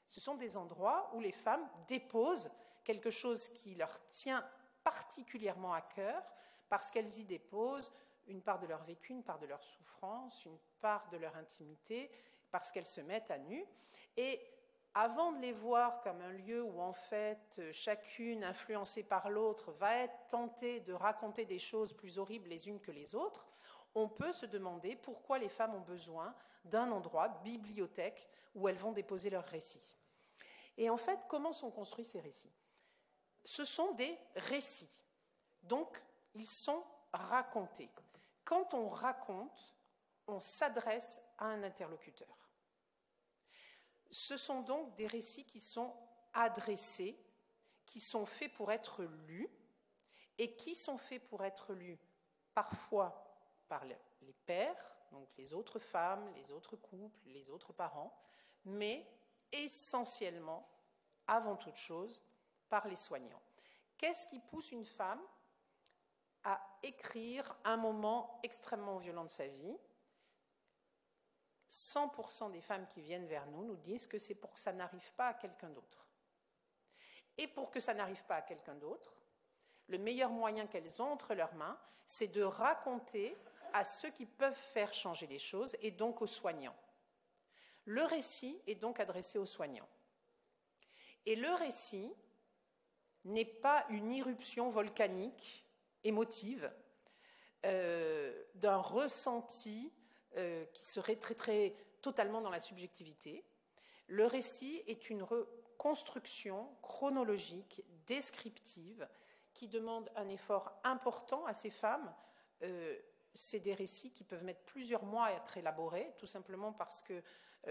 Ce sont des endroits où les femmes déposent quelque chose qui leur tient particulièrement à cœur, parce qu'elles y déposent une part de leur vécu, une part de leur souffrance, une part de leur intimité, parce qu'elles se mettent à nu. Et avant de les voir comme un lieu où, en fait, chacune, influencée par l'autre, va être tentée de raconter des choses plus horribles les unes que les autres, on peut se demander pourquoi les femmes ont besoin d'un endroit, bibliothèque, où elles vont déposer leurs récits. Et en fait, comment sont construits ces récits ? Ce sont des récits, donc ils sont racontés. quand on raconte, on s'adresse à un interlocuteur. Ce sont donc des récits qui sont adressés, qui sont faits pour être lus, et qui sont faits pour être lus parfois par les pères, donc les autres femmes, les autres couples, les autres parents, mais essentiellement, avant toute chose, par les soignants. Qu'est-ce qui pousse une femme à écrire un moment extrêmement violent de sa vie? 100% des femmes qui viennent vers nous nous disent que c'est pour que ça n'arrive pas à quelqu'un d'autre. Et pour que ça n'arrive pas à quelqu'un d'autre, le meilleur moyen qu'elles ont entre leurs mains, c'est de raconter à ceux qui peuvent faire changer les choses, et donc aux soignants. Le récit est donc adressé aux soignants. Et le récit n'est pas une irruption volcanique, émotive, d'un ressenti qui serait totalement dans la subjectivité. Le récit est une reconstruction chronologique, descriptive, qui demande un effort important à ces femmes. C'est des récits qui peuvent mettre plusieurs mois à être élaborés, tout simplement parce que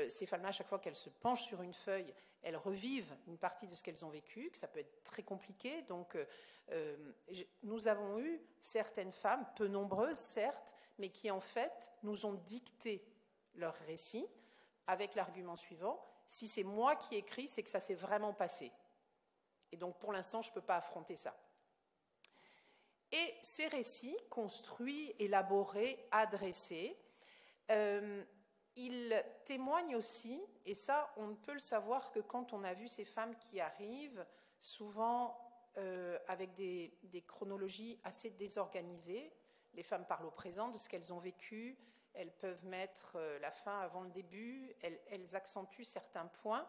ces femmes-là, à chaque fois qu'elles se penchent sur une feuille, elles revivent une partie de ce qu'elles ont vécu, que ça peut être très compliqué. Donc, nous avons eu certaines femmes, peu nombreuses certes, mais qui en fait nous ont dicté leur récit avec l'argument suivant: si c'est moi qui écris, c'est que ça s'est vraiment passé. Et donc, pour l'instant, je ne peux pas affronter ça. Et ces récits, construits, élaborés, adressés, ils témoignent aussi, et ça, on ne peut le savoir que quand on a vu ces femmes qui arrivent, souvent avec des chronologies assez désorganisées. Les femmes parlent au présent de ce qu'elles ont vécu, elles peuvent mettre la fin avant le début, elles accentuent certains points,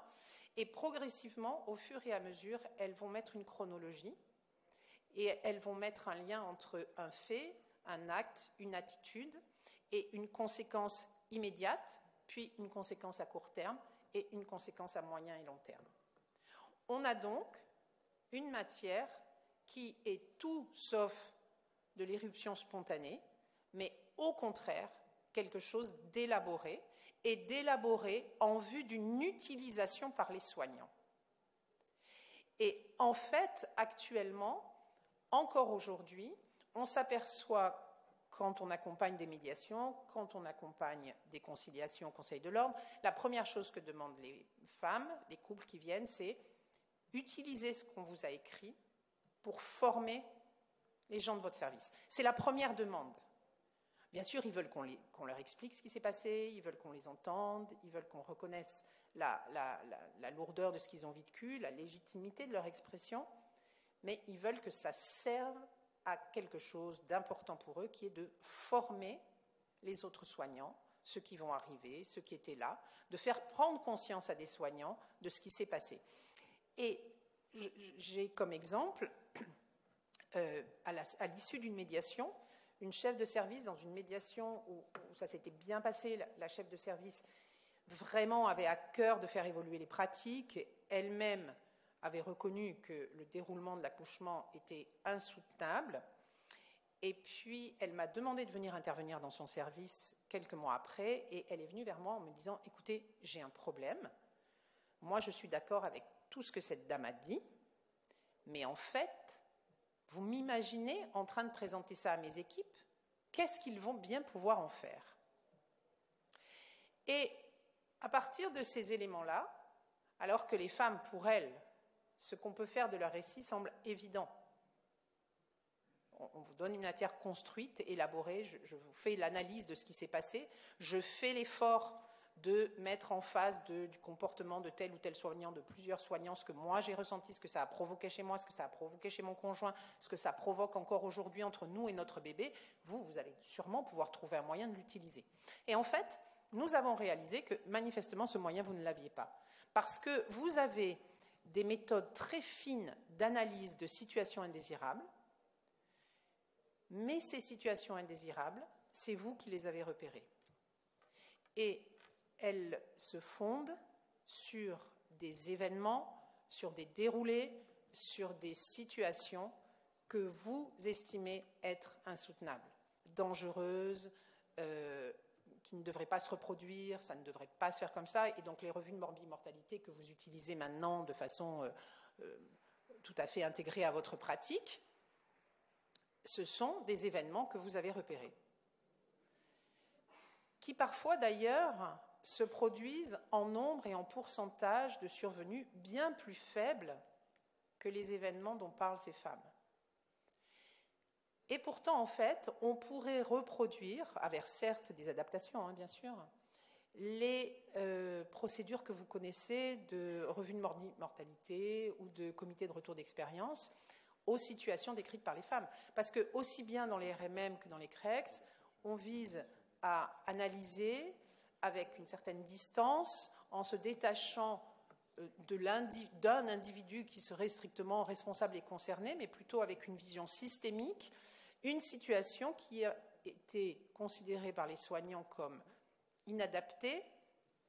et progressivement, au fur et à mesure, elles vont mettre une chronologie, et elles vont mettre un lien entre un fait, un acte, une attitude, et une conséquence immédiate, puis une conséquence à court terme, et une conséquence à moyen et long terme. On a donc une matière qui est tout sauf de l'éruption spontanée, mais au contraire, quelque chose d'élaboré, et d'élaboré en vue d'une utilisation par les soignants. Et en fait, actuellement, encore aujourd'hui, on s'aperçoit, quand on accompagne des médiations, quand on accompagne des conciliations au Conseil de l'ordre, la première chose que demandent les femmes, les couples qui viennent, c'est utiliser ce qu'on vous a écrit pour former les gens de votre service. C'est la première demande. Bien sûr, ils veulent qu'on leur explique ce qui s'est passé, ils veulent qu'on les entende, ils veulent qu'on reconnaisse la lourdeur de ce qu'ils ont vécu, la légitimité de leur expression, mais ils veulent que ça serve à quelque chose d'important pour eux, qui est de former les autres soignants, ceux qui vont arriver, ceux qui étaient là, de faire prendre conscience à des soignants de ce qui s'est passé. Et j'ai comme exemple, à l'issue d'une médiation, une chef de service dans une médiation où ça s'était bien passé, la chef de service vraiment avait à cœur de faire évoluer les pratiques, elle-même avait reconnu que le déroulement de l'accouchement était insoutenable, et puis elle m'a demandé de venir intervenir dans son service quelques mois après, et elle est venue vers moi en me disant: écoutez, j'ai un problème, moi je suis d'accord avec tout ce que cette dame a dit, mais en fait, vous m'imaginez en train de présenter ça à mes équipes, qu'est-ce qu'ils vont bien pouvoir en faire? Et à partir de ces éléments-là, alors que les femmes, pour elles, ce qu'on peut faire de leur récit semble évident. On vous donne une matière construite, élaborée, je vous fais l'analyse de ce qui s'est passé, je fais l'effort de mettre en face du comportement de tel ou tel soignant, de plusieurs soignants, ce que moi j'ai ressenti, ce que ça a provoqué chez moi, ce que ça a provoqué chez mon conjoint, ce que ça provoque encore aujourd'hui entre nous et notre bébé, vous allez sûrement pouvoir trouver un moyen de l'utiliser. Et en fait, nous avons réalisé que manifestement ce moyen, vous ne l'aviez pas. Parce que vous avez des méthodes très fines d'analyse de situations indésirables, mais ces situations indésirables, c'est vous qui les avez repérées. Et elles se fondent sur des événements, sur des déroulés, sur des situations que vous estimez être insoutenables. dangereuse, qui ne devrait pas se reproduire, ça ne devrait pas se faire comme ça. Et donc les revues de morbimortalité que vous utilisez maintenant de façon tout à fait intégrée à votre pratique, ce sont des événements que vous avez repérés, qui parfois d'ailleurs se produisent en nombre et en pourcentage de survenus bien plus faibles que les événements dont parlent ces femmes. Et pourtant, en fait, on pourrait reproduire, avec certes des adaptations, hein, bien sûr, les procédures que vous connaissez de revue de mortalité ou de comité de retour d'expérience aux situations décrites par les femmes. Parce que aussi bien dans les RMM que dans les CREX, on vise à analyser avec une certaine distance, en se détachant d'un individu qui serait strictement responsable et concerné, mais plutôt avec une vision systémique, une situation qui a été considérée par les soignants comme inadaptée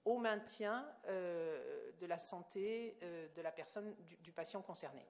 au maintien de la santé de la personne, du patient concerné.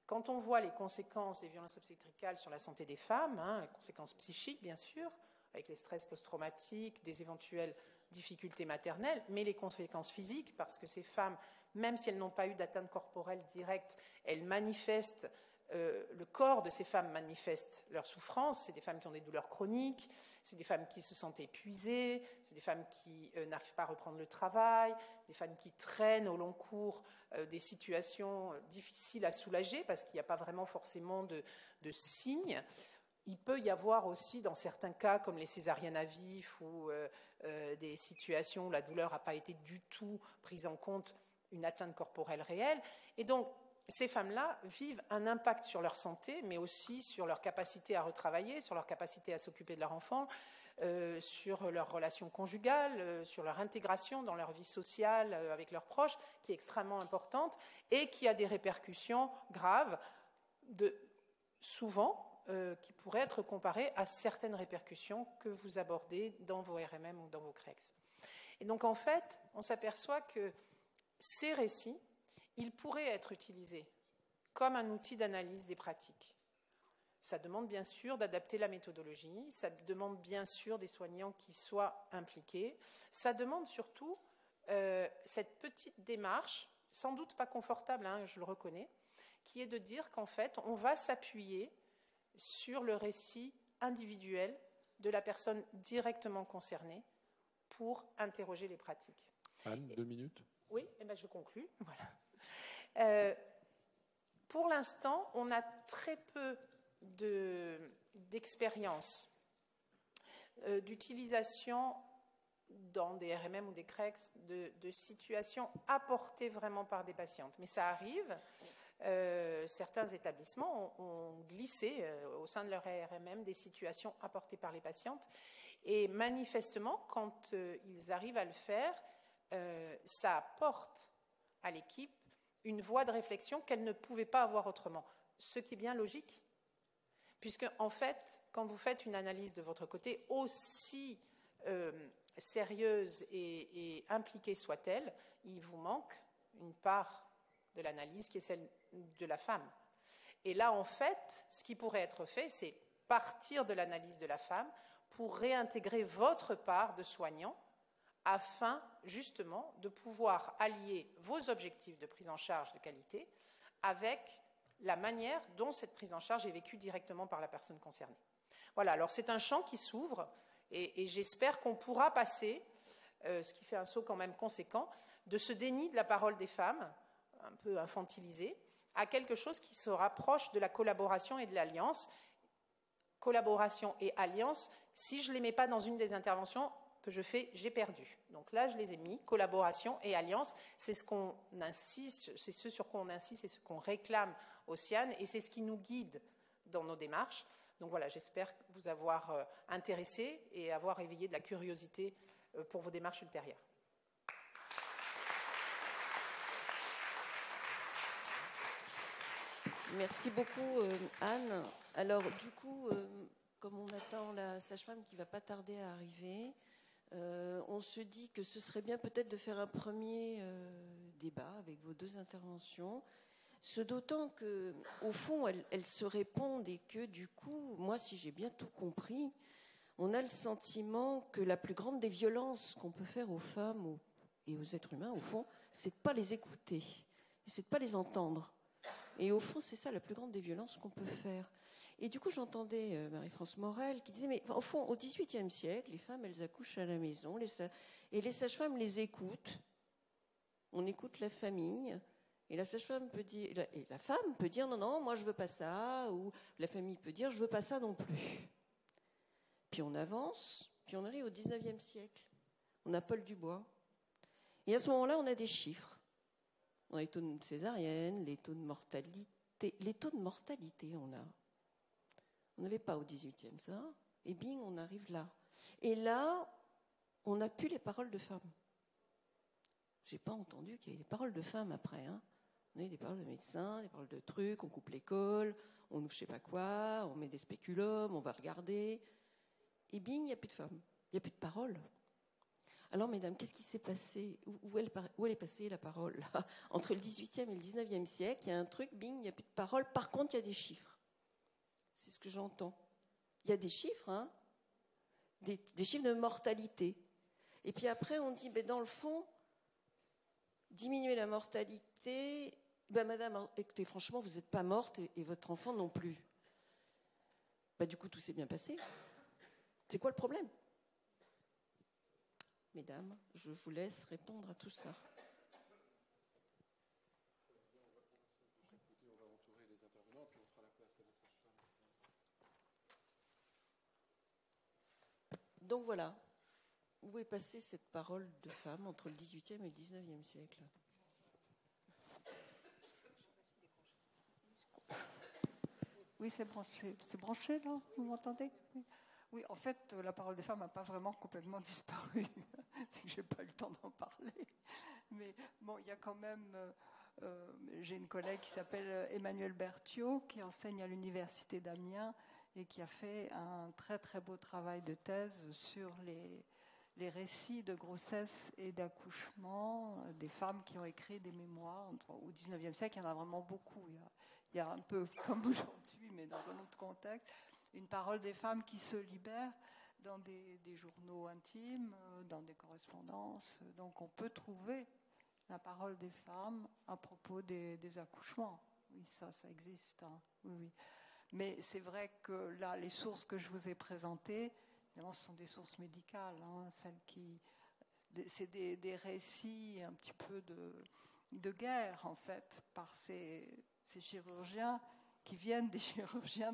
Quand on voit les conséquences des violences obstétricales sur la santé des femmes, hein, les conséquences psychiques bien sûr, avec les stress post-traumatiques, des éventuelles difficultés maternelles, mais les conséquences physiques, parce que ces femmes, même si elles n'ont pas eu d'atteinte corporelle directe, elles manifestent, le corps de ces femmes manifeste leur souffrance. C'est des femmes qui ont des douleurs chroniques, c'est des femmes qui se sentent épuisées, c'est des femmes qui n'arrivent pas à reprendre le travail, des femmes qui traînent au long cours des situations difficiles à soulager, parce qu'il n'y a pas vraiment forcément de signes. Il peut y avoir aussi, dans certains cas, comme les césariennes à vif ou des situations où la douleur n'a pas été du tout prise en compte, une atteinte corporelle réelle. Et donc, ces femmes-là vivent un impact sur leur santé, mais aussi sur leur capacité à retravailler, sur leur capacité à s'occuper de leur enfant, sur leurs relations conjugales, sur leur intégration dans leur vie sociale avec leurs proches, qui est extrêmement importante et qui a des répercussions graves, souvent, qui pourraient être comparées à certaines répercussions que vous abordez dans vos RMM ou dans vos CREX. Et donc, en fait, on s'aperçoit que ces récits, ils pourraient être utilisés comme un outil d'analyse des pratiques. Ça demande bien sûr d'adapter la méthodologie, ça demande bien sûr des soignants qui soient impliqués, ça demande surtout cette petite démarche, sans doute pas confortable, hein, je le reconnais, qui est de dire qu'en fait, on va s'appuyer sur le récit individuel de la personne directement concernée pour interroger les pratiques. Anne, 2 minutes. Oui, eh ben je conclus. Voilà. Pour l'instant, on a très peu d'expérience d'utilisation dans des RMM ou des CREX de situations apportées vraiment par des patientes. Mais ça arrive. Certains établissements ont glissé au sein de leur RMM des situations apportées par les patientes. Et manifestement, quand ils arrivent à le faire, ça apporte à l'équipe une voie de réflexion qu'elle ne pouvait pas avoir autrement. Ce qui est bien logique, puisque en fait, quand vous faites une analyse de votre côté, aussi sérieuse et impliquée soit-elle, il vous manque une part de l'analyse qui est celle de la femme. Et là, en fait, ce qui pourrait être fait, c'est partir de l'analyse de la femme pour réintégrer votre part de soignant, afin justement de pouvoir allier vos objectifs de prise en charge de qualité avec la manière dont cette prise en charge est vécue directement par la personne concernée. Voilà, alors c'est un champ qui s'ouvre et j'espère qu'on pourra passer, ce qui fait un saut quand même conséquent, de ce déni de la parole des femmes, un peu infantilisé, à quelque chose qui se rapproche de la collaboration et de l'alliance. Collaboration et alliance, si je ne les mets pas dans une des interventions que je fais, j'ai perdu. Donc là, je les ai mis, collaboration et alliance, c'est ce qu'on insiste, c'est ce sur quoi on insiste, c'est ce qu'on réclame au CIAN, et c'est ce qui nous guide dans nos démarches. Donc voilà, j'espère vous avoir intéressé et avoir éveillé de la curiosité pour vos démarches ultérieures. Merci beaucoup, Anne. Alors, du coup, comme on attend la sage-femme qui ne va pas tarder à arriver, on se dit que ce serait bien peut-être de faire un premier débat avec vos deux interventions. Ce d'autant que, au fond, elles se répondent et que, du coup, moi, si j'ai bien tout compris, on a le sentiment que la plus grande des violences qu'on peut faire aux femmes et aux êtres humains, au fond, c'est de ne pas les écouter, c'est de ne pas les entendre. Et au fond, c'est ça la plus grande des violences qu'on peut faire. Et du coup, j'entendais Marie-France Morel qui disait, mais au fond, au XVIIIe siècle, les femmes, elles accouchent à la maison, et les sages-femmes les écoutent. On écoute la famille, et la sage-femme peut dire, et la femme peut dire, non, non, moi je veux pas ça, ou la famille peut dire, je veux pas ça non plus. Puis on avance, puis on arrive au XIXe siècle. On a Paul Dubois. Et à ce moment-là, on a des chiffres. On a les taux de césarienne, les taux de mortalité. Les taux de mortalité, on a. On n'avait pas au XVIIIe ça. Et bing, on arrive là. Et là, on n'a plus les paroles de femmes. Je n'ai pas entendu qu'il y ait des paroles de femmes après. Hein. On a des paroles de médecins, des paroles de trucs, on coupe l'école, on ouvre je ne sais pas quoi, on met des spéculums, on va regarder. Et bing, il n'y a plus de femmes. Il n'y a plus de paroles. Alors, mesdames, qu'est-ce qui s'est passé ? Où elle est passée, la parole là ? Entre le XVIIIe et le XIXe siècle, il y a un truc, bing, il n'y a plus de paroles. Par contre, il y a des chiffres. C'est ce que j'entends. Il y a des chiffres, hein, des chiffres de mortalité. Et puis après, on dit, dans le fond, diminuer la mortalité, madame, écoutez, franchement, vous n'êtes pas morte et votre enfant non plus. Du coup, tout s'est bien passé. C'est quoi le problème ? Mesdames, je vous laisse répondre à tout ça. Donc voilà, où est passée cette parole de femme entre le XVIIIe et le XIXe siècle ? Oui, c'est branché. C'est branché, là ? Vous m'entendez ? Oui, en fait, la parole des femmes n'a pas vraiment complètement disparu. C'est que je n'ai pas eu le temps d'en parler. Mais bon, il y a quand même... j'ai une collègue qui s'appelle Emmanuelle Berthiaud, qui enseigne à l'université d'Amiens et qui a fait un très très beau travail de thèse sur les récits de grossesse et d'accouchement des femmes qui ont écrit des mémoires. Au XIXe siècle, il y en a vraiment beaucoup. Il y a un peu comme aujourd'hui, mais dans un autre contexte, une parole des femmes qui se libère dans des journaux intimes, dans des correspondances. Donc on peut trouver la parole des femmes à propos des accouchements. Oui, ça existe. Hein. Oui. Mais c'est vrai que là, les sources que je vous ai présentées, évidemment, ce sont des sources médicales. Hein, c'est des récits un petit peu de guerre, en fait, par ces chirurgiens qui viennent des chirurgiens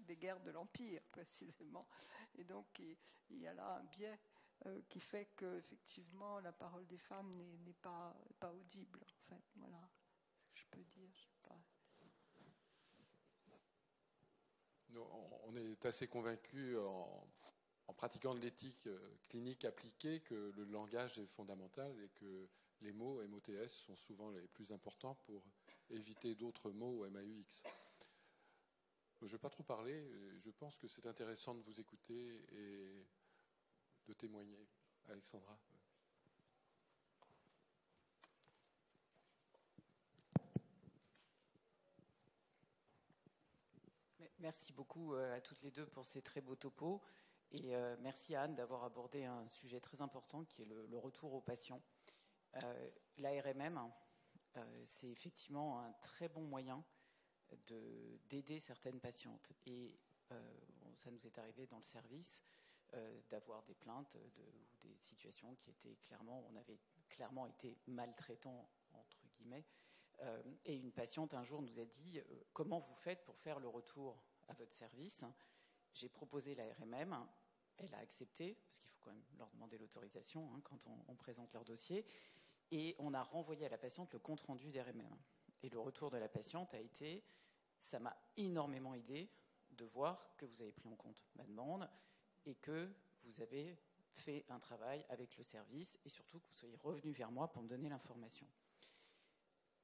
des guerres de l'Empire, précisément. Et donc, il y a là un biais qui fait qu'effectivement, la parole des femmes n'est pas audible, en fait. Voilà, je peux dire, je sais pas. Nous, on est assez convaincus en pratiquant de l'éthique clinique appliquée que le langage est fondamental et que les mots MOTS sont souvent les plus importants pour éviter d'autres mots MAUX. Je ne vais pas trop parler, je pense que c'est intéressant de vous écouter et de témoigner. Alexandra. Merci beaucoup à toutes les deux pour ces très beaux topos et merci à Anne d'avoir abordé un sujet très important qui est le retour aux patients. L'ARMM, c'est effectivement un très bon moyen d'aider certaines patientes et ça nous est arrivé dans le service d'avoir des plaintes ou des situations qui étaient on avait clairement été maltraitants entre guillemets. Et une patiente un jour nous a dit comment vous faites pour faire le retour à votre service ? J'ai proposé la RMM, elle a accepté, parce qu'il faut quand même leur demander l'autorisation quand on présente leur dossier, et on a renvoyé à la patiente le compte-rendu d'RMM. Et le retour de la patiente a été, ça m'a énormément aidé de voir que vous avez pris en compte ma demande et que vous avez fait un travail avec le service et surtout que vous soyez revenu vers moi pour me donner l'information.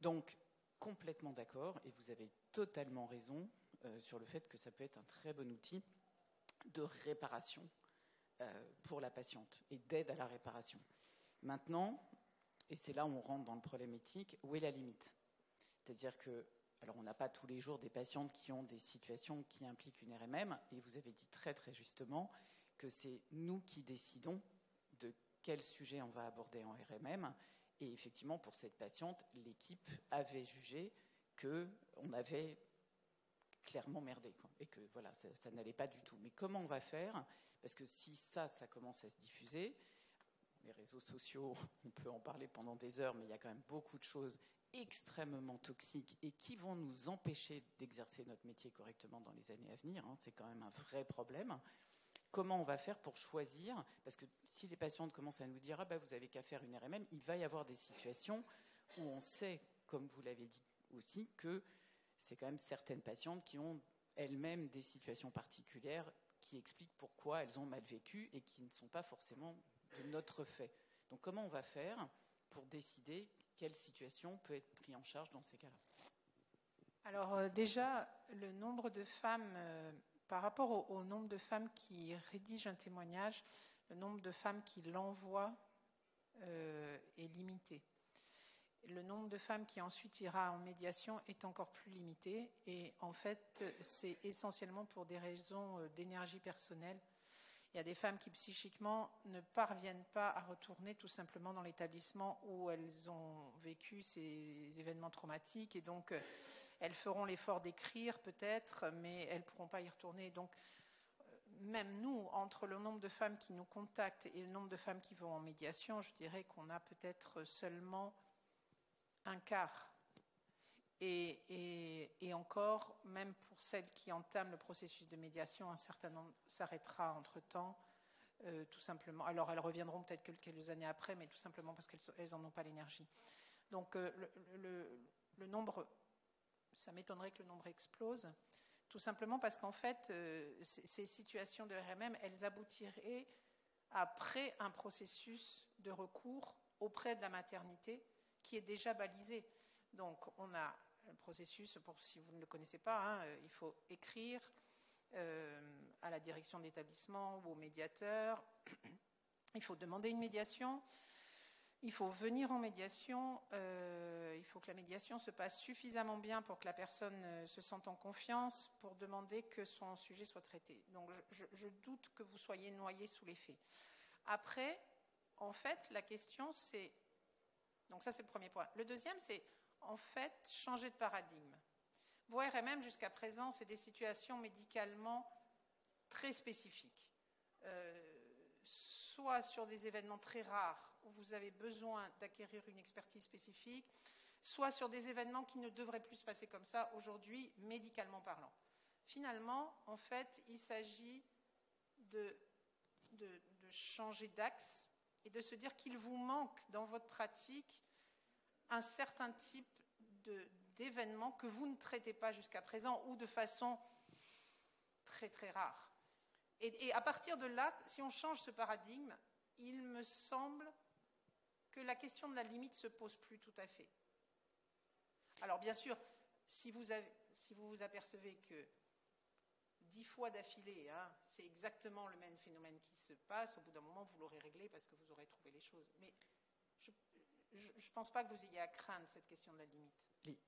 Donc, complètement d'accord, et vous avez totalement raison sur le fait que ça peut être un très bon outil de réparation pour la patiente et d'aide à la réparation. Maintenant, et c'est là où on rentre dans le problème éthique, où est la limite ? C'est-à-dire que, alors on n'a pas tous les jours des patientes qui ont des situations qui impliquent une RMM, et vous avez dit très très justement que c'est nous qui décidons de quel sujet on va aborder en RMM. Et effectivement, pour cette patiente, l'équipe avait jugé qu'on avait clairement merdé, quoi, et que voilà, ça n'allait pas du tout. Mais comment on va faire? Parce que si ça commence à se diffuser, les réseaux sociaux, on peut en parler pendant des heures, mais il y a quand même beaucoup de choses extrêmement toxiques et qui vont nous empêcher d'exercer notre métier correctement dans les années à venir. Hein, c'est quand même un vrai problème. Comment on va faire pour choisir? Parce que si les patientes commencent à nous dire « Ah ben, vous avez qu'à faire une RMM », il va y avoir des situations où on sait, comme vous l'avez dit aussi, que c'est quand même certaines patientes qui ont elles-mêmes des situations particulières qui expliquent pourquoi elles ont mal vécu et qui ne sont pas forcément de notre fait. Donc comment on va faire pour décider quelle situation peut être prise en charge dans ces cas-là? Alors déjà, le nombre de femmes, par rapport au nombre de femmes qui rédigent un témoignage, le nombre de femmes qui l'envoient est limité. Le nombre de femmes qui ensuite ira en médiation est encore plus limité. Et en fait, c'est essentiellement pour des raisons d'énergie personnelle. Il y a des femmes qui psychiquement ne parviennent pas à retourner tout simplement dans l'établissement où elles ont vécu ces événements traumatiques. Et donc, elles feront l'effort d'écrire peut-être, mais elles ne pourront pas y retourner. Donc, même nous, entre le nombre de femmes qui nous contactent et le nombre de femmes qui vont en médiation, je dirais qu'on a peut-être seulement un quart. Et encore, même pour celles qui entament le processus de médiation, un certain nombre s'arrêtera entre-temps, tout simplement. Alors, elles reviendront peut-être quelques années après, mais tout simplement parce qu'elles n'en ont pas l'énergie. Donc, le nombre, ça m'étonnerait que le nombre explose, tout simplement parce qu'en fait, ces situations de RMM, elles aboutiraient après un processus de recours auprès de la maternité qui est déjà balisé. Donc, on a le processus, si vous ne le connaissez pas, hein, il faut écrire à la direction d'établissement ou au médiateur. Il faut demander une médiation. Il faut venir en médiation. Il faut que la médiation se passe suffisamment bien pour que la personne se sente en confiance pour demander que son sujet soit traité. Donc, je doute que vous soyez noyé sous les faits. Après, en fait, la question, c'est... Donc ça, c'est le premier point. Le deuxième, c'est, en fait, changer de paradigme. Vos RMM, jusqu'à présent, c'est des situations médicalement très spécifiques. Soit sur des événements très rares, où vous avez besoin d'acquérir une expertise spécifique, soit sur des événements qui ne devraient plus se passer comme ça, aujourd'hui, médicalement parlant. Finalement, en fait, il s'agit de changer d'axe et de se dire qu'il vous manque dans votre pratique un certain type d'événements que vous ne traitez pas jusqu'à présent ou de façon très très rare. Et à partir de là, si on change ce paradigme, il me semble que la question de la limite se pose plus tout à fait. Alors bien sûr, si vous vous apercevez que 10 fois d'affilée, hein, c'est exactement le même phénomène qui se passe, au bout d'un moment, vous l'aurez réglé parce que vous aurez trouvé les choses. Mais je ne pense pas que vous ayez à craindre cette question de la limite.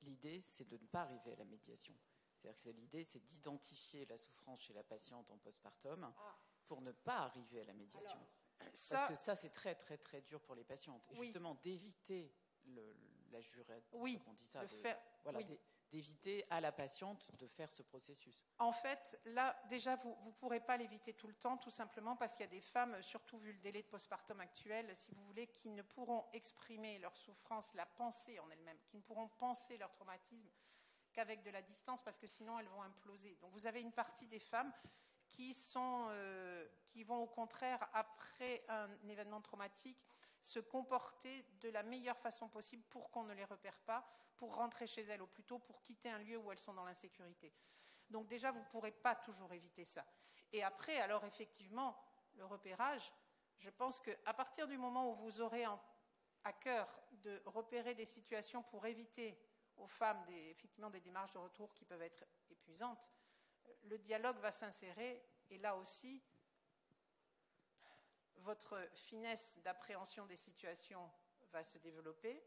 L'idée, c'est de ne pas arriver à la médiation. C'est-à-dire que l'idée, c'est d'identifier la souffrance chez la patiente en postpartum pour ne pas arriver à la médiation. Alors, parce que ça, c'est très, très, très dur pour les patientes. Et oui. Justement, d'éviter la jurette, oui, on dit ça, d'éviter à la patiente de faire ce processus. En fait, là, déjà, vous ne pourrez pas l'éviter tout le temps, tout simplement parce qu'il y a des femmes, surtout vu le délai de postpartum actuel, si vous voulez, qui ne pourront exprimer leur souffrance, la pensée en elle-même, qui ne pourront penser leur traumatisme qu'avec de la distance, parce que sinon elles vont imploser. Donc vous avez une partie des femmes qui vont au contraire, après un événement traumatique, se comporter de la meilleure façon possible pour qu'on ne les repère pas, pour rentrer chez elles au plus tôt, pour quitter un lieu où elles sont dans l'insécurité. Donc déjà, vous ne pourrez pas toujours éviter ça. Et après, alors effectivement, le repérage, je pense qu'à partir du moment où vous aurez à cœur de repérer des situations pour éviter aux femmes effectivement des démarches de retour qui peuvent être épuisantes, le dialogue va s'insérer et là aussi, votre finesse d'appréhension des situations va se développer,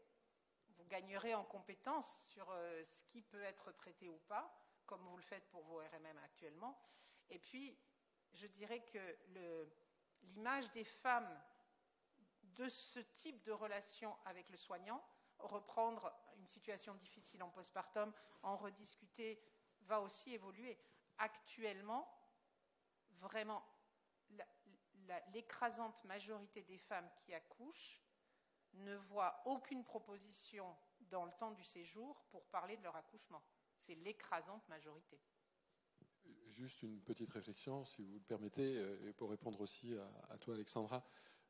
vous gagnerez en compétences sur ce qui peut être traité ou pas, comme vous le faites pour vos RMM actuellement. Et puis, je dirais que l'image des femmes de ce type de relation avec le soignant, reprendre une situation difficile en postpartum, en rediscuter, va aussi évoluer. Actuellement, vraiment, l'écrasante majorité des femmes qui accouchent ne voient aucune proposition dans le temps du séjour pour parler de leur accouchement. C'est l'écrasante majorité. Juste une petite réflexion, si vous le permettez, et pour répondre aussi à toi, Alexandra.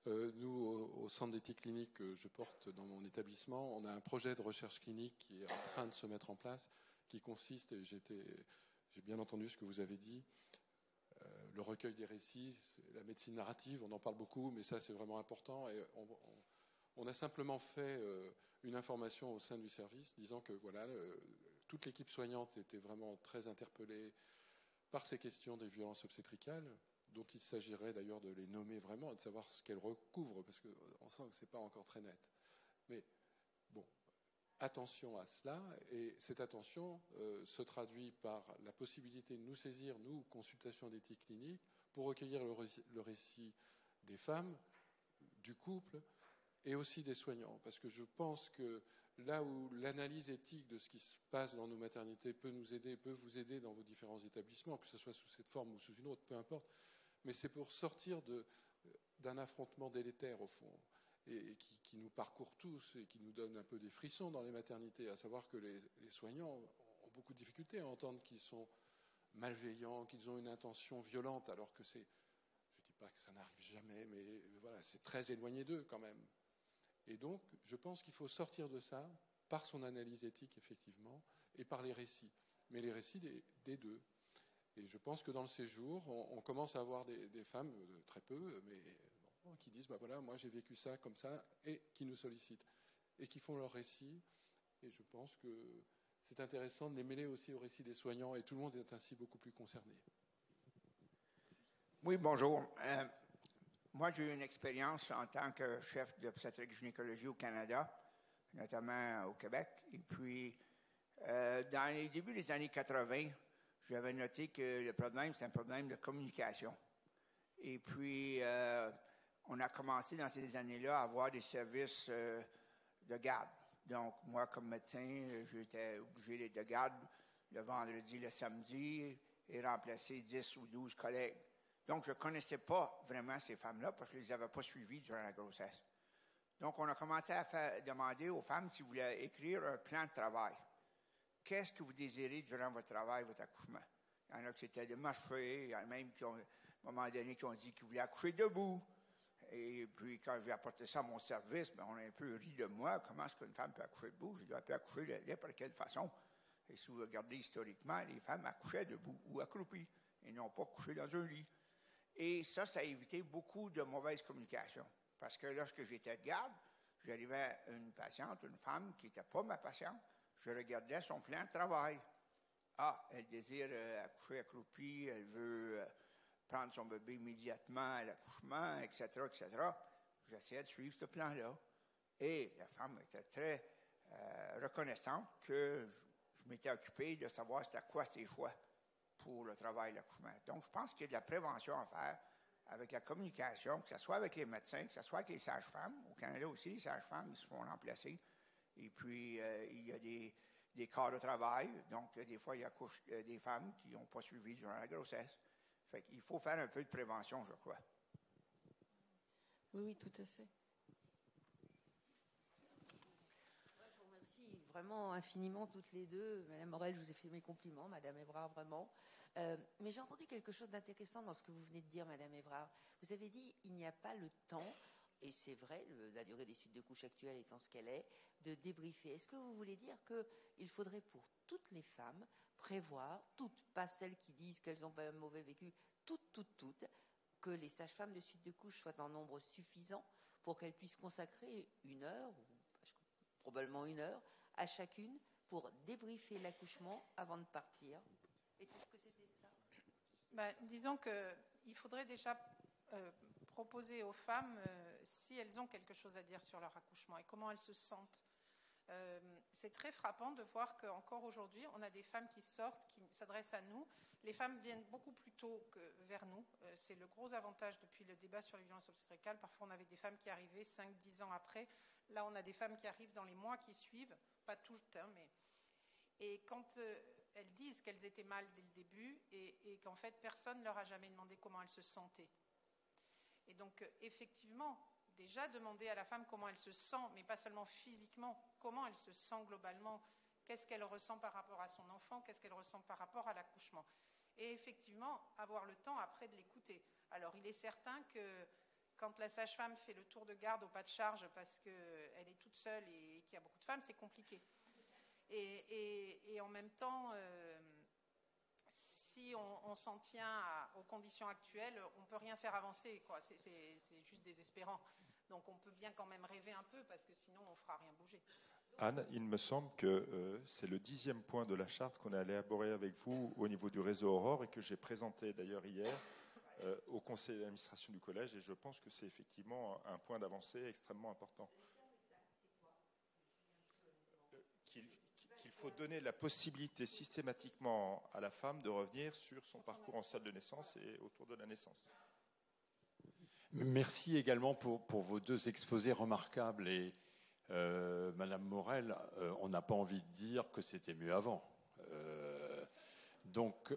Nous, au centre d'éthique clinique que je porte dans mon établissement, on a un projet de recherche clinique qui est en train de se mettre en place, qui consiste, et j'ai bien entendu ce que vous avez dit, le recueil des récits, la médecine narrative, on en parle beaucoup, mais ça c'est vraiment important. Et on a simplement fait une information au sein du service disant que voilà, toute l'équipe soignante était vraiment très interpellée par ces questions des violences obstétricales, dont il s'agirait d'ailleurs de les nommer vraiment et de savoir ce qu'elles recouvrent, parce qu'on sent que ce n'est pas encore très net. Mais bon, attention à cela, et cette attention se traduit par la possibilité de nous saisir, nous, consultation d'éthique clinique, pour recueillir le récit des femmes, du couple, et aussi des soignants. Parce que je pense que là où l'analyse éthique de ce qui se passe dans nos maternités peut nous aider, peut vous aider dans vos différents établissements, que ce soit sous cette forme ou sous une autre, peu importe, mais c'est pour sortir d'un affrontement délétère, au fond, et qui nous parcourt tous et qui nous donne un peu des frissons dans les maternités, à savoir que les soignants ont beaucoup de difficultés à entendre qu'ils sont malveillants, qu'ils ont une intention violente, alors que c'est, je ne dis pas que ça n'arrive jamais, mais voilà, c'est très éloigné d'eux quand même. Et donc, je pense qu'il faut sortir de ça par son analyse éthique, effectivement, et par les récits. Mais les récits des deux. Et je pense que dans le séjour, on commence à avoir des femmes, très peu, mais bon, qui disent, bah voilà, moi j'ai vécu ça comme ça, et qui nous sollicitent, et qui font leur récit. Et je pense que c'est intéressant de les mêler aussi au récit des soignants, et tout le monde est ainsi beaucoup plus concerné. Oui, bonjour. Moi, j'ai eu une expérience en tant que chef d'obstétrique gynécologie au Canada, notamment au Québec. Et puis, dans les débuts des années 80, j'avais noté que le problème, c'est un problème de communication. Et puis, on a commencé dans ces années-là à avoir des services de garde. Donc, moi, comme médecin, j'étais obligé d'être de garde le vendredi, le samedi, et remplacer 10 ou 12 collègues. Donc, je ne connaissais pas vraiment ces femmes-là parce que je ne les avais pas suivies durant la grossesse. Donc, on a commencé à demander aux femmes s'ils voulaient écrire un plan de travail. Qu'est-ce que vous désirez durant votre travail, votre accouchement? Il y en a qui c'était de marcher, il y en a même qui ont, à un moment donné, qui ont dit qu'ils voulaient accoucher debout. Et puis, quand j'ai apporté ça à mon service, on a un peu ri de moi. Comment est-ce qu'une femme peut accoucher debout? Je dis, elle peut accoucher de n'importe quelle façon. Et si vous regardez historiquement, les femmes accouchaient debout ou accroupies et n'ont pas couché dans un lit. Et ça a évité beaucoup de mauvaise communication. Parce que lorsque j'étais de garde, j'arrivais à une patiente, une femme qui n'était pas ma patiente, je regardais son plan de travail. Ah, elle désire accoucher accroupie, elle veut prendre son bébé immédiatement à l'accouchement, etc., etc. J'essayais de suivre ce plan-là. Et la femme était très reconnaissante que je m'étais occupé de savoir c'était quoi ses choix pour le travail de l'accouchement. Donc, je pense qu'il y a de la prévention à faire avec la communication, que ce soit avec les médecins, que ce soit avec les sages-femmes. Au Canada aussi, les sages-femmes, ils se font remplacer. Et puis, il y a des cas de travail. Donc, des fois, il y a des femmes qui n'ont pas suivi durant la grossesse. Fait qu'il faut faire un peu de prévention, je crois. Oui, oui, tout à fait. Je vous remercie vraiment infiniment toutes les deux. Madame Morel, je vous ai fait mes compliments. Madame Évrard, vraiment. Mais j'ai entendu quelque chose d'intéressant dans ce que vous venez de dire, Madame Évrard. Vous avez dit il n'y a pas le temps, et c'est vrai, la durée des suites de couches actuelles étant ce qu'elle est, de débriefer. Est-ce que vous voulez dire qu'il faudrait pour toutes les femmes prévoir, toutes, pas celles qui disent qu'elles ont pas un mauvais vécu, toutes, que les sages-femmes de suite de couches soient en nombre suffisant pour qu'elles puissent consacrer une heure, ou probablement une heure, à chacune pour débriefer l'accouchement avant de partir? Est-ce que c'était ça? Disons qu'il faudrait déjà proposer aux femmes si elles ont quelque chose à dire sur leur accouchement et comment elles se sentent. C'est très frappant de voir qu'encore aujourd'hui, on a des femmes qui sortent, qui s'adressent à nous. Les femmes viennent beaucoup plus tôt que vers nous. C'est le gros avantage depuis le débat sur les violences obstétricales. Parfois, on avait des femmes qui arrivaient 5-10 ans après. Là, on a des femmes qui arrivent dans les mois qui suivent, pas toutes, hein, mais... Et quand elles disent qu'elles étaient mal dès le début et qu'en fait, personne ne leur a jamais demandé comment elles se sentaient. Et donc, effectivement, déjà demander à la femme comment elle se sent, mais pas seulement physiquement, comment elle se sent globalement, qu'est-ce qu'elle ressent par rapport à son enfant, qu'est-ce qu'elle ressent par rapport à l'accouchement. Et effectivement, avoir le temps après de l'écouter. Alors, il est certain que quand la sage-femme fait le tour de garde au pas de charge parce qu'elle est toute seule et qu'il y a beaucoup de femmes, c'est compliqué. Et en même temps, si on s'en tient aux conditions actuelles, on ne peut rien faire avancer, quoi. C'est juste désespérant. Donc on peut bien quand même rêver un peu, parce que sinon on ne fera rien bouger. Anne, il me semble que c'est le 10e point de la charte qu'on est allé élaborer avec vous au niveau du réseau Aurore et que j'ai présenté d'ailleurs hier au conseil d'administration du collège, et je pense que c'est effectivement un point d'avancée extrêmement important. Qu'il faut donner la possibilité systématiquement à la femme de revenir sur son parcours en salle de naissance et autour de la naissance. Merci également pour vos deux exposés remarquables. Et Madame Morel, on n'a pas envie de dire que c'était mieux avant. Donc,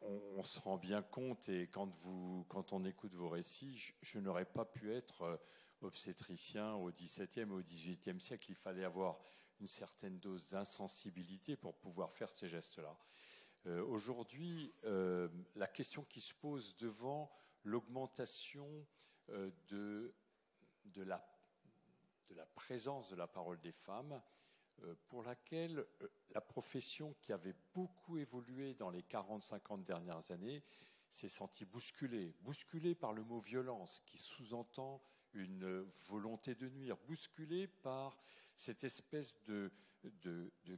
on se rend bien compte, et quand on écoute vos récits, je n'aurais pas pu être obstétricien au XVIIe ou au XVIIIe siècle. Il fallait avoir une certaine dose d'insensibilité pour pouvoir faire ces gestes-là. Aujourd'hui, la question qui se pose devant l'augmentation de la présence de la parole des femmes, pour laquelle la profession, qui avait beaucoup évolué dans les 40-50 dernières années, s'est sentie bousculée par le mot violence, qui sous-entend une volonté de nuire, bousculée par cette espèce de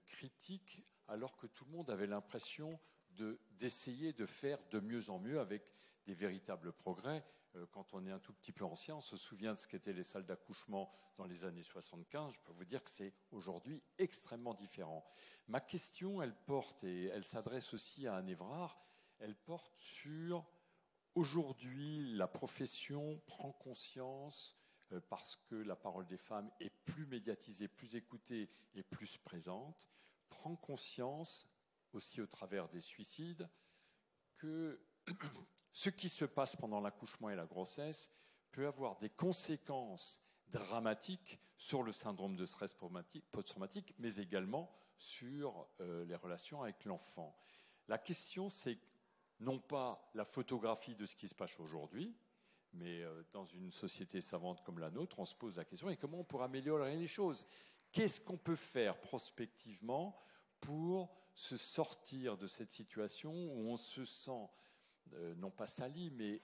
critique, alors que tout le monde avait l'impression d'essayer de faire de mieux en mieux avec des véritables progrès. Quand on est un tout petit peu ancien, on se souvient de ce qu'étaient les salles d'accouchement dans les années 75. Je peux vous dire que c'est aujourd'hui extrêmement différent. Ma question, elle porte, et elle s'adresse aussi à Anne Évrard, elle porte sur aujourd'hui, la profession prend conscience, parce que la parole des femmes est plus médiatisée, plus écoutée et plus présente, prend conscience, aussi au travers des suicides, que ce qui se passe pendant l'accouchement et la grossesse peut avoir des conséquences dramatiques sur le syndrome de stress post-traumatique, mais également sur les relations avec l'enfant. La question, c'est non pas la photographie de ce qui se passe aujourd'hui, mais dans une société savante comme la nôtre, on se pose la question, et comment on pourrait améliorer les choses? Qu'est-ce qu'on peut faire prospectivement pour se sortir de cette situation où on se sent, non pas sali, mais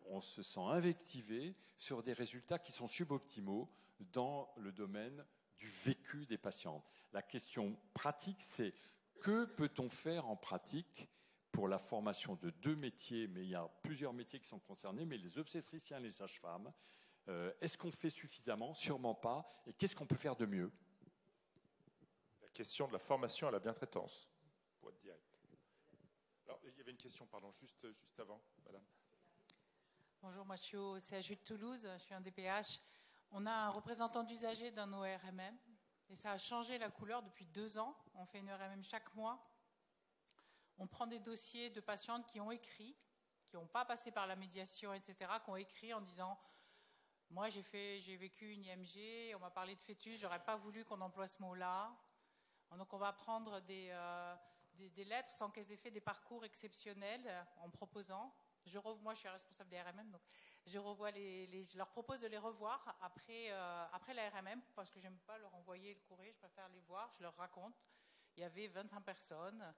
on se sent invectivé sur des résultats qui sont suboptimaux dans le domaine du vécu des patientes? La question pratique, c'est que peut-on faire en pratique pour la formation de deux métiers, mais il y a plusieurs métiers qui sont concernés, mais les obstétriciens et les sages-femmes, est-ce qu'on fait suffisamment? Sûrement pas. Et qu'est-ce qu'on peut faire de mieux? La question de la formation à la bientraitance, pour être direct. Alors, il y avait une question, pardon, juste avant, madame. Bonjour, moi je suis au CHU de Toulouse, je suis un DPH. On a un représentant d'usager d'un ORMM, et ça a changé la couleur depuis 2 ans. On fait une ORMM chaque mois. On prend des dossiers de patientes qui ont écrit, qui n'ont pas passé par la médiation, etc., qui ont écrit en disant « Moi, j'ai vécu une IMG, on m'a parlé de fœtus, j'aurais pas voulu qu'on emploie ce mot-là. » Donc, on va prendre des lettres sans qu'elles aient fait des parcours exceptionnels en proposant. Moi, je suis responsable des RMM, donc je leur propose de les revoir après la RMM, parce que j'aime pas leur envoyer le courrier, je préfère les voir, je leur raconte. Il y avait 25 personnes.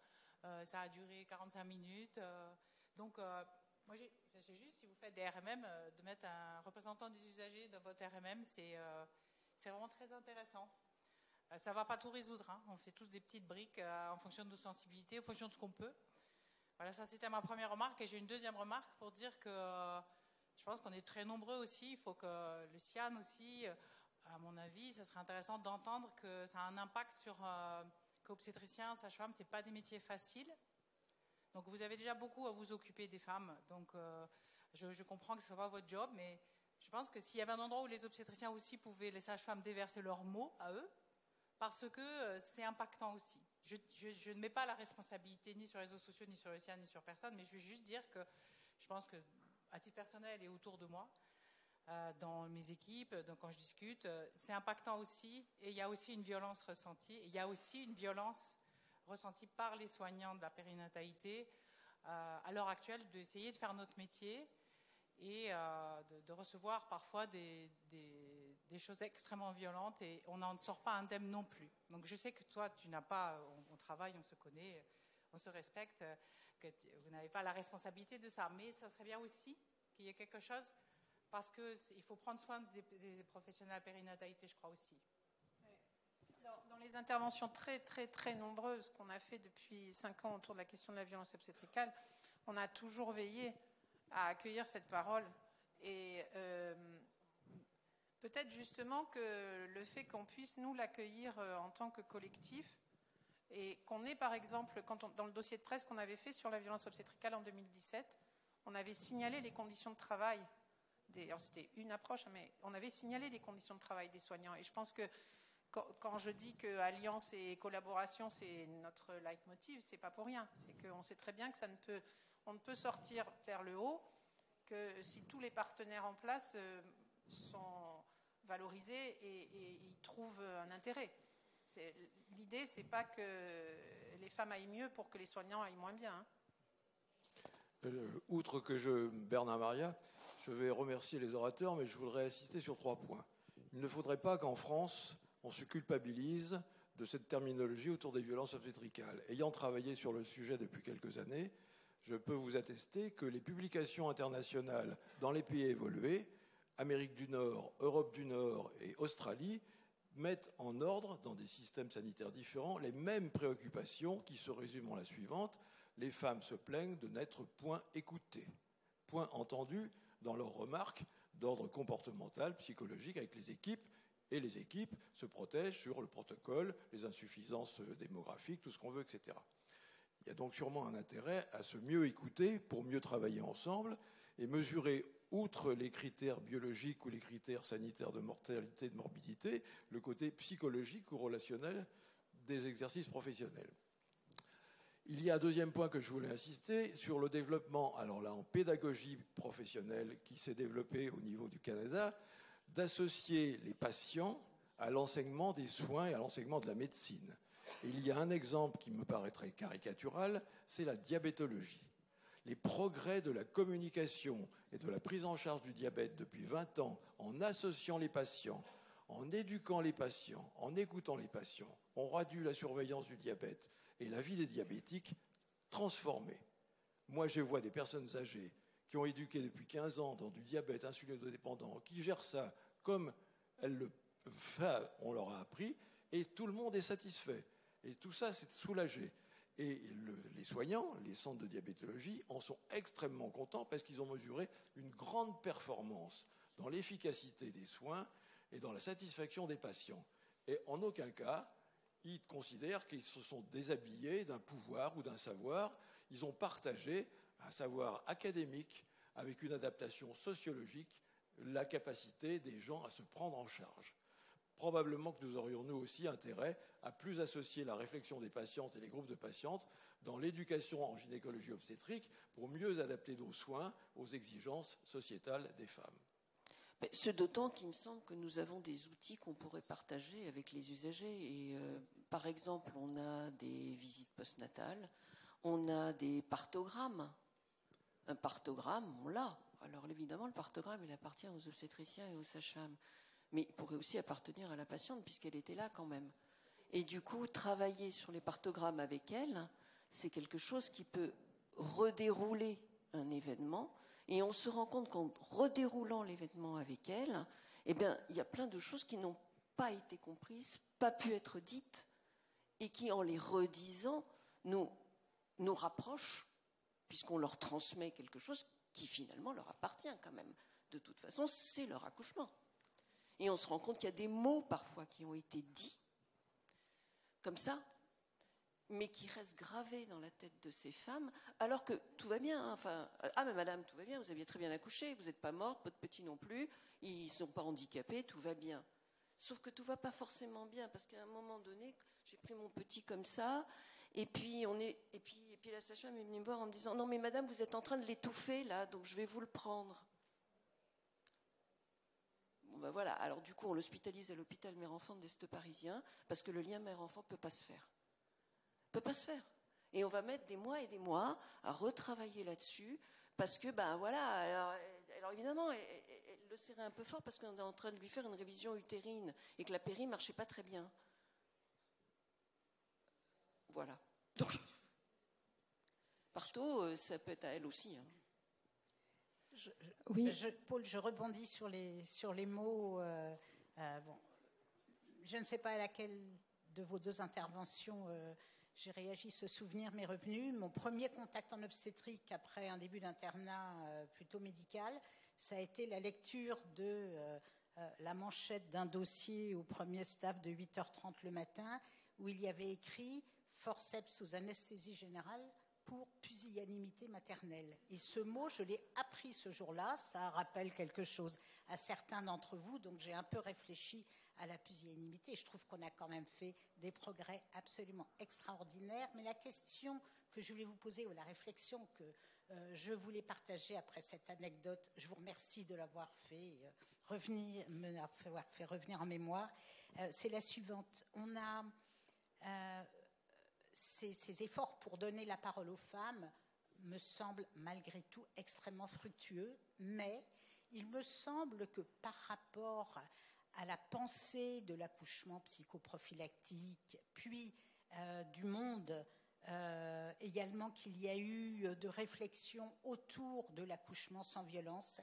Ça a duré 45 minutes. Donc, moi, j'ai juste, si vous faites des RMM, de mettre un représentant des usagers dans votre RMM, c'est vraiment très intéressant. Ça ne va pas tout résoudre. Hein. On fait tous des petites briques en fonction de nos sensibilités, en fonction de ce qu'on peut. Voilà, ça, c'était ma première remarque. Et j'ai une deuxième remarque pour dire que je pense qu'on est très nombreux aussi. Il faut que le CIAN aussi à mon avis, ce serait intéressant d'entendre que ça a un impact sur qu'obstétricien, sage-femme, ce n'est pas des métiers faciles. Donc vous avez déjà beaucoup à vous occuper des femmes. Donc je comprends que ce ne soit pas votre job, mais je pense que s'il y avait un endroit où les obstétriciens aussi pouvaient, les sages-femmes, déverser leurs mots à eux, parce que c'est impactant aussi. Je ne mets pas la responsabilité ni sur les réseaux sociaux, ni sur le sien, ni sur personne, mais je veux juste dire que je pense que, à titre personnel et autour de moi, dans mes équipes, donc quand je discute, c'est impactant aussi, et il y a aussi une violence ressentie, et il y a aussi une violence ressentie par les soignants de la périnatalité à l'heure actuelle, d'essayer de faire notre métier et de recevoir parfois des choses extrêmement violentes, et on n'en sort pas indemne non plus. Donc je sais que toi, tu n'as pas, on travaille, on se connaît, on se respecte, que vous n'avez pas la responsabilité de ça, mais ça serait bien aussi qu'il y ait quelque chose, parce qu'il faut prendre soin des professionnels de périnatalité, je crois aussi. Dans les interventions très, très, très nombreuses qu'on a fait depuis 5 ans autour de la question de la violence obstétricale, on a toujours veillé à accueillir cette parole. Et peut-être justement que le fait qu'on puisse nous l'accueillir en tant que collectif, et qu'on ait par exemple, dans le dossier de presse qu'on avait fait sur la violence obstétricale en 2017, on avait signalé les conditions de travail. Alors c'était une approche, mais on avait signalé les conditions de travail des soignants. Et je pense que quand je dis que alliance et collaboration, c'est notre leitmotiv, c'est pas pour rien. C'est qu'on sait très bien que on ne peut sortir vers le haut que si tous les partenaires en place sont valorisés et y trouvent un intérêt. L'idée, c'est pas que les femmes aillent mieux pour que les soignants aillent moins bien. Outre que Bernard Maria, je vais remercier les orateurs, mais je voudrais insister sur 3 points. Il ne faudrait pas qu'en France, on se culpabilise de cette terminologie autour des violences obstétricales. Ayant travaillé sur le sujet depuis quelques années, je peux vous attester que les publications internationales dans les pays évolués, Amérique du Nord, Europe du Nord et Australie, mettent en ordre, dans des systèmes sanitaires différents, les mêmes préoccupations qui se résument en la suivante: les femmes se plaignent de n'être point écoutées, point entendues dans leurs remarques d'ordre comportemental, psychologique avec les équipes, et les équipes se protègent sur le protocole, les insuffisances démographiques, tout ce qu'on veut, etc. Il y a donc sûrement un intérêt à se mieux écouter pour mieux travailler ensemble et mesurer, outre les critères biologiques ou les critères sanitaires de mortalité et de morbidité, le côté psychologique ou relationnel des exercices professionnels. Il y a un deuxième point que je voulais insister sur le développement, alors là en pédagogie professionnelle qui s'est développé au niveau du Canada, d'associer les patients à l'enseignement des soins et à l'enseignement de la médecine. Et il y a un exemple qui me paraîtrait caricatural, c'est la diabétologie. Les progrès de la communication et de la prise en charge du diabète depuis 20 ans, en associant les patients, en éduquant les patients, en écoutant les patients, ont réduit la surveillance du diabète et la vie des diabétiques transformée. Moi, je vois des personnes âgées qui ont éduqué depuis 15 ans dans du diabète insulinodépendant, qui gèrent ça comme on leur a appris, et tout le monde est satisfait. Et tout ça, c'est soulagé. Et les soignants, les centres de diabétologie, en sont extrêmement contents parce qu'ils ont mesuré une grande performance dans l'efficacité des soins et dans la satisfaction des patients. Et en aucun cas, ils considèrent qu'ils se sont déshabillés d'un pouvoir ou d'un savoir. Ils ont partagé un savoir académique avec une adaptation sociologique, la capacité des gens à se prendre en charge. Probablement que nous aurions, nous aussi, intérêt à plus associer la réflexion des patientes et les groupes de patientes dans l'éducation en gynécologie obstétrique pour mieux adapter nos soins aux exigences sociétales des femmes. Ce d'autant qu'il me semble que nous avons des outils qu'on pourrait partager avec les usagers. Et, par exemple, on a des visites postnatales, on a des partogrammes. Un partogramme, on l'a. Alors évidemment, le partogramme, il appartient aux obstétriciens et aux sages-femmes. Mais il pourrait aussi appartenir à la patiente puisqu'elle était là quand même. Et du coup, travailler sur les partogrammes avec elle, c'est quelque chose qui peut redérouler un événement. Et on se rend compte qu'en redéroulant l'événement avec elle, eh bien, il y a plein de choses qui n'ont pas été comprises, pas pu être dites, et qui, en les redisant, nous rapprochent, puisqu'on leur transmet quelque chose qui finalement leur appartient quand même. De toute façon, c'est leur accouchement. Et on se rend compte qu'il y a des mots parfois qui ont été dits, comme ça, mais qui restent gravés dans la tête de ces femmes, alors que tout va bien. Hein, enfin, ah mais madame, tout va bien, vous aviez très bien accouché, vous n'êtes pas morte, votre petit non plus, ils ne sont pas handicapés, tout va bien. Sauf que tout ne va pas forcément bien, parce qu'à un moment donné, j'ai pris mon petit comme ça, et puis la sage-femme est venue me voir en me disant « Non mais madame, vous êtes en train de l'étouffer là, donc je vais vous le prendre. » Bon ben voilà, alors du coup on l'hospitalise à l'hôpital mère-enfant de l'Est parisien, parce que le lien mère-enfant ne peut pas se faire. Peut pas se faire. Et on va mettre des mois et des mois à retravailler là-dessus, parce que, ben voilà, alors évidemment, elle le serrait un peu fort, parce qu'on est en train de lui faire une révision utérine, et que la péri ne marchait pas très bien. Voilà. Donc, partout, ça peut être à elle aussi. Hein. Oui. Paul, je rebondis sur les mots. Bon, je ne sais pas à laquelle de vos deux interventions j'ai réagi, ce souvenir m'est revenu. Mon premier contact en obstétrique après un début d'internat plutôt médical, ça a été la lecture de la manchette d'un dossier au premier staff de 8h30 le matin, où il y avait écrit « forceps sous anesthésie générale pour pusillanimité maternelle ». Et ce mot, je l'ai appris ce jour-là, ça rappelle quelque chose à certains d'entre vous, donc j'ai un peu réfléchi à la pusillanimité. Je trouve qu'on a quand même fait des progrès absolument extraordinaires. Mais la question que je voulais vous poser, ou la réflexion que je voulais partager après cette anecdote, je vous remercie de l'avoir fait revenir en mémoire, c'est la suivante. On a ces efforts pour donner la parole aux femmes me semblent malgré tout extrêmement fructueux, mais il me semble que par rapport à la pensée de l'accouchement psychoprophylactique, puis du monde également qu'il y a eu de réflexion autour de l'accouchement sans violence,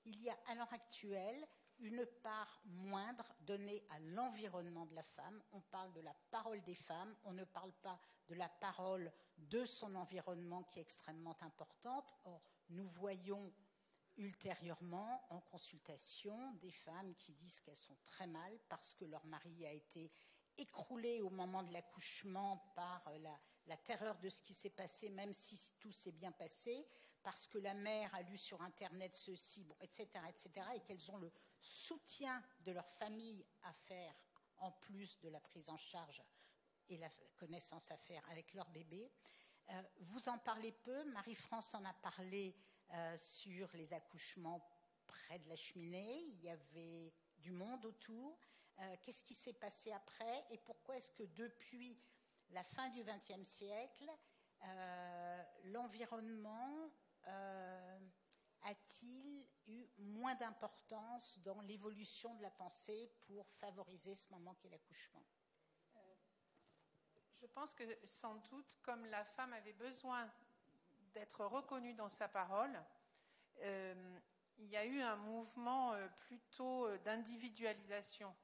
il y a à l'heure actuelle une part moindre donnée à l'environnement de la femme. On parle de la parole des femmes, on ne parle pas de la parole de son environnement qui est extrêmement importante. Or, nous voyons ultérieurement, en consultation, des femmes qui disent qu'elles sont très mal parce que leur mari a été écroulé au moment de l'accouchement par la terreur de ce qui s'est passé, même si tout s'est bien passé, parce que la mère a lu sur Internet ceci, bon, etc., et qu'elles ont le soutien de leur famille à faire, en plus de la prise en charge et la connaissance à faire avec leur bébé. Vous en parlez peu, Marie-France en a parlé sur les accouchements près de la cheminée, il y avait du monde autour. Qu'est-ce qui s'est passé après et pourquoi est-ce que depuis la fin du XXe siècle, l'environnement a-t-il eu moins d'importance dans l'évolution de la pensée pour favoriser ce moment qu'est l'accouchement ? Je pense que sans doute, comme la femme avait besoin d'être reconnue dans sa parole, il y a eu un mouvement plutôt d'individualisation.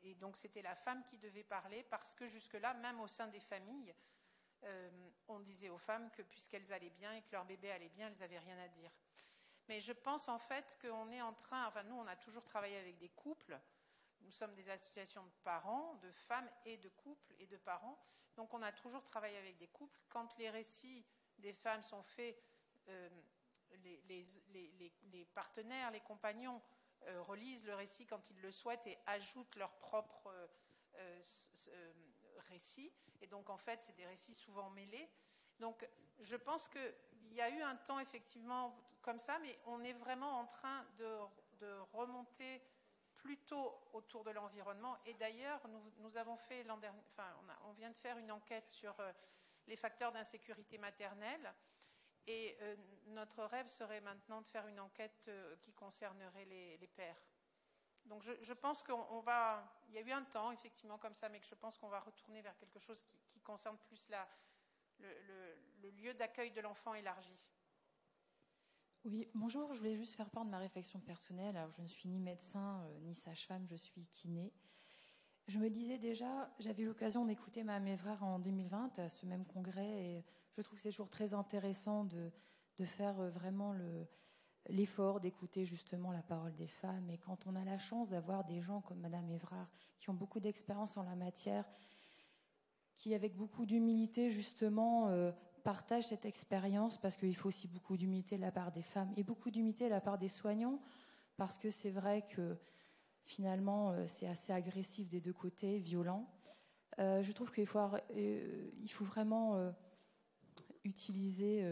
Et donc c'était la femme qui devait parler parce que jusque-là, même au sein des familles, on disait aux femmes que puisqu'elles allaient bien et que leur bébé allait bien, elles n'avaient rien à dire. Mais je pense en fait qu'on est en train, enfin nous on a toujours travaillé avec des couples, nous sommes des associations de parents, de femmes et de couples et de parents, donc on a toujours travaillé avec des couples. Quand les récits des femmes sont faits, les partenaires, les compagnons relisent le récit quand ils le souhaitent et ajoutent leur propre récit. Et donc, en fait, c'est des récits souvent mêlés. Donc, je pense qu'il y a eu un temps, effectivement, comme ça, mais on est vraiment en train de remonter plutôt autour de l'environnement. Et d'ailleurs, nous avons fait l'an dernier, enfin, on vient de faire une enquête sur les facteurs d'insécurité maternelle. Et notre rêve serait maintenant de faire une enquête qui concernerait les pères. Donc je pense qu'il y a eu un temps effectivement comme ça, mais que je pense qu'on va retourner vers quelque chose qui concerne plus le lieu d'accueil de l'enfant élargi. Oui, bonjour, je voulais juste faire part de ma réflexion personnelle. Alors je ne suis ni médecin ni sage-femme, je suis kiné. Je me disais déjà, j'avais eu l'occasion d'écouter Mme Évrard en 2020 à ce même congrès et je trouve que c'est toujours très intéressant de faire vraiment l'effort d'écouter justement la parole des femmes. Et quand on a la chance d'avoir des gens comme Madame Évrard, qui ont beaucoup d'expérience en la matière, qui avec beaucoup d'humilité justement partagent cette expérience, parce qu'il faut aussi beaucoup d'humilité de la part des femmes et beaucoup d'humilité de la part des soignants, parce que c'est vrai que finalement c'est assez agressif des deux côtés, violent. Je trouve qu'il faut vraiment utiliser...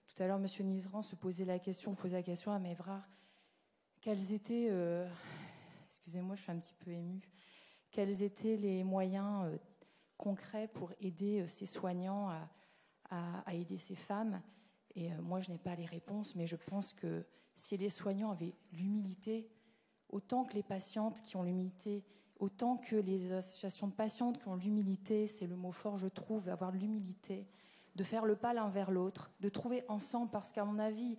tout à l'heure, M. Nizran posait la question à Mévrard, quels étaient... excusez-moi, je suis un petit peu émue. Quels étaient les moyens concrets pour aider ces soignants à aider ces femmes? Et moi, je n'ai pas les réponses, mais je pense que si les soignants avaient l'humilité, autant que les patientes qui ont l'humilité, autant que les associations de patientes qui ont l'humilité, c'est le mot fort, je trouve, avoir de l'humilité, de faire le pas l'un vers l'autre, de trouver ensemble, parce qu'à mon avis,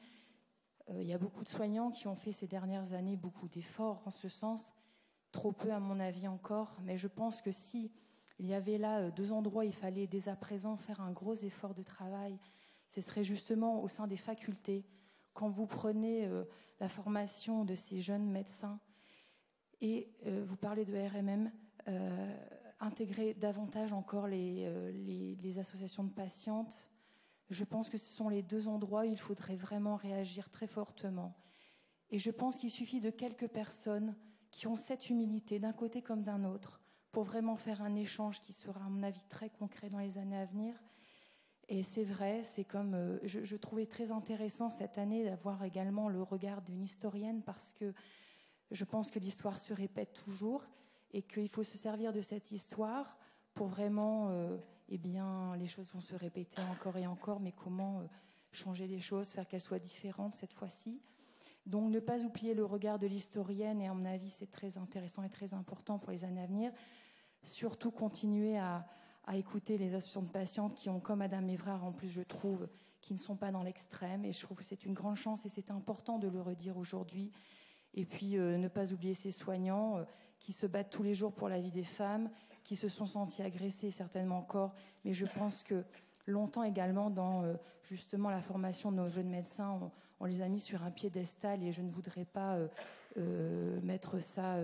il y a beaucoup de soignants qui ont fait ces dernières années beaucoup d'efforts en ce sens, trop peu à mon avis encore, mais je pense que si il y avait là 2 endroits où il fallait dès à présent faire un gros effort de travail, ce serait justement au sein des facultés. Quand vous prenez la formation de ces jeunes médecins et vous parlez de RMM, intégrer davantage encore les associations de patientes, je pense que ce sont les 2 endroits où il faudrait vraiment réagir très fortement. Et je pense qu'il suffit de quelques personnes qui ont cette humilité d'un côté comme d'un autre pour vraiment faire un échange qui sera, à mon avis, très concret dans les années à venir. Et c'est vrai, c'est comme je trouvais très intéressant cette année d'avoir également le regard d'une historienne, parce que je pense que l'histoire se répète toujours et qu'il faut se servir de cette histoire pour vraiment, les choses vont se répéter encore et encore, mais comment changer les choses, faire qu'elles soient différentes cette fois-ci. Donc ne pas oublier le regard de l'historienne, et à mon avis c'est très intéressant et très important pour les années à venir. Surtout continuer à écouter les associations de patientes qui ont, comme Madame Évrard en plus je trouve, qui ne sont pas dans l'extrême, et je trouve que c'est une grande chance et c'est important de le redire aujourd'hui. Et puis ne pas oublier ces soignants qui se battent tous les jours pour la vie des femmes, qui se sont sentis agressés certainement encore, mais je pense que longtemps également dans justement la formation de nos jeunes médecins, on les a mis sur un piédestal, et je ne voudrais pas mettre ça...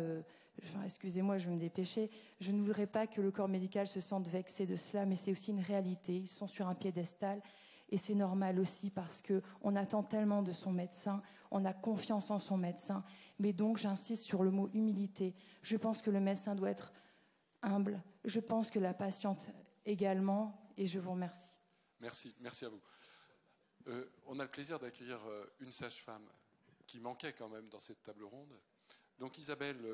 excusez-moi, je vais me dépêcher. Je ne voudrais pas que le corps médical se sente vexé de cela, mais c'est aussi une réalité. Ils sont sur un piédestal et c'est normal aussi parce qu'on attend tellement de son médecin, on a confiance en son médecin. Mais donc, j'insiste sur le mot humilité. Je pense que le médecin doit être humble. Je pense que la patiente également, et je vous remercie. Merci à vous. On a le plaisir d'accueillir une sage-femme qui manquait quand même dans cette table ronde. Donc Isabelle,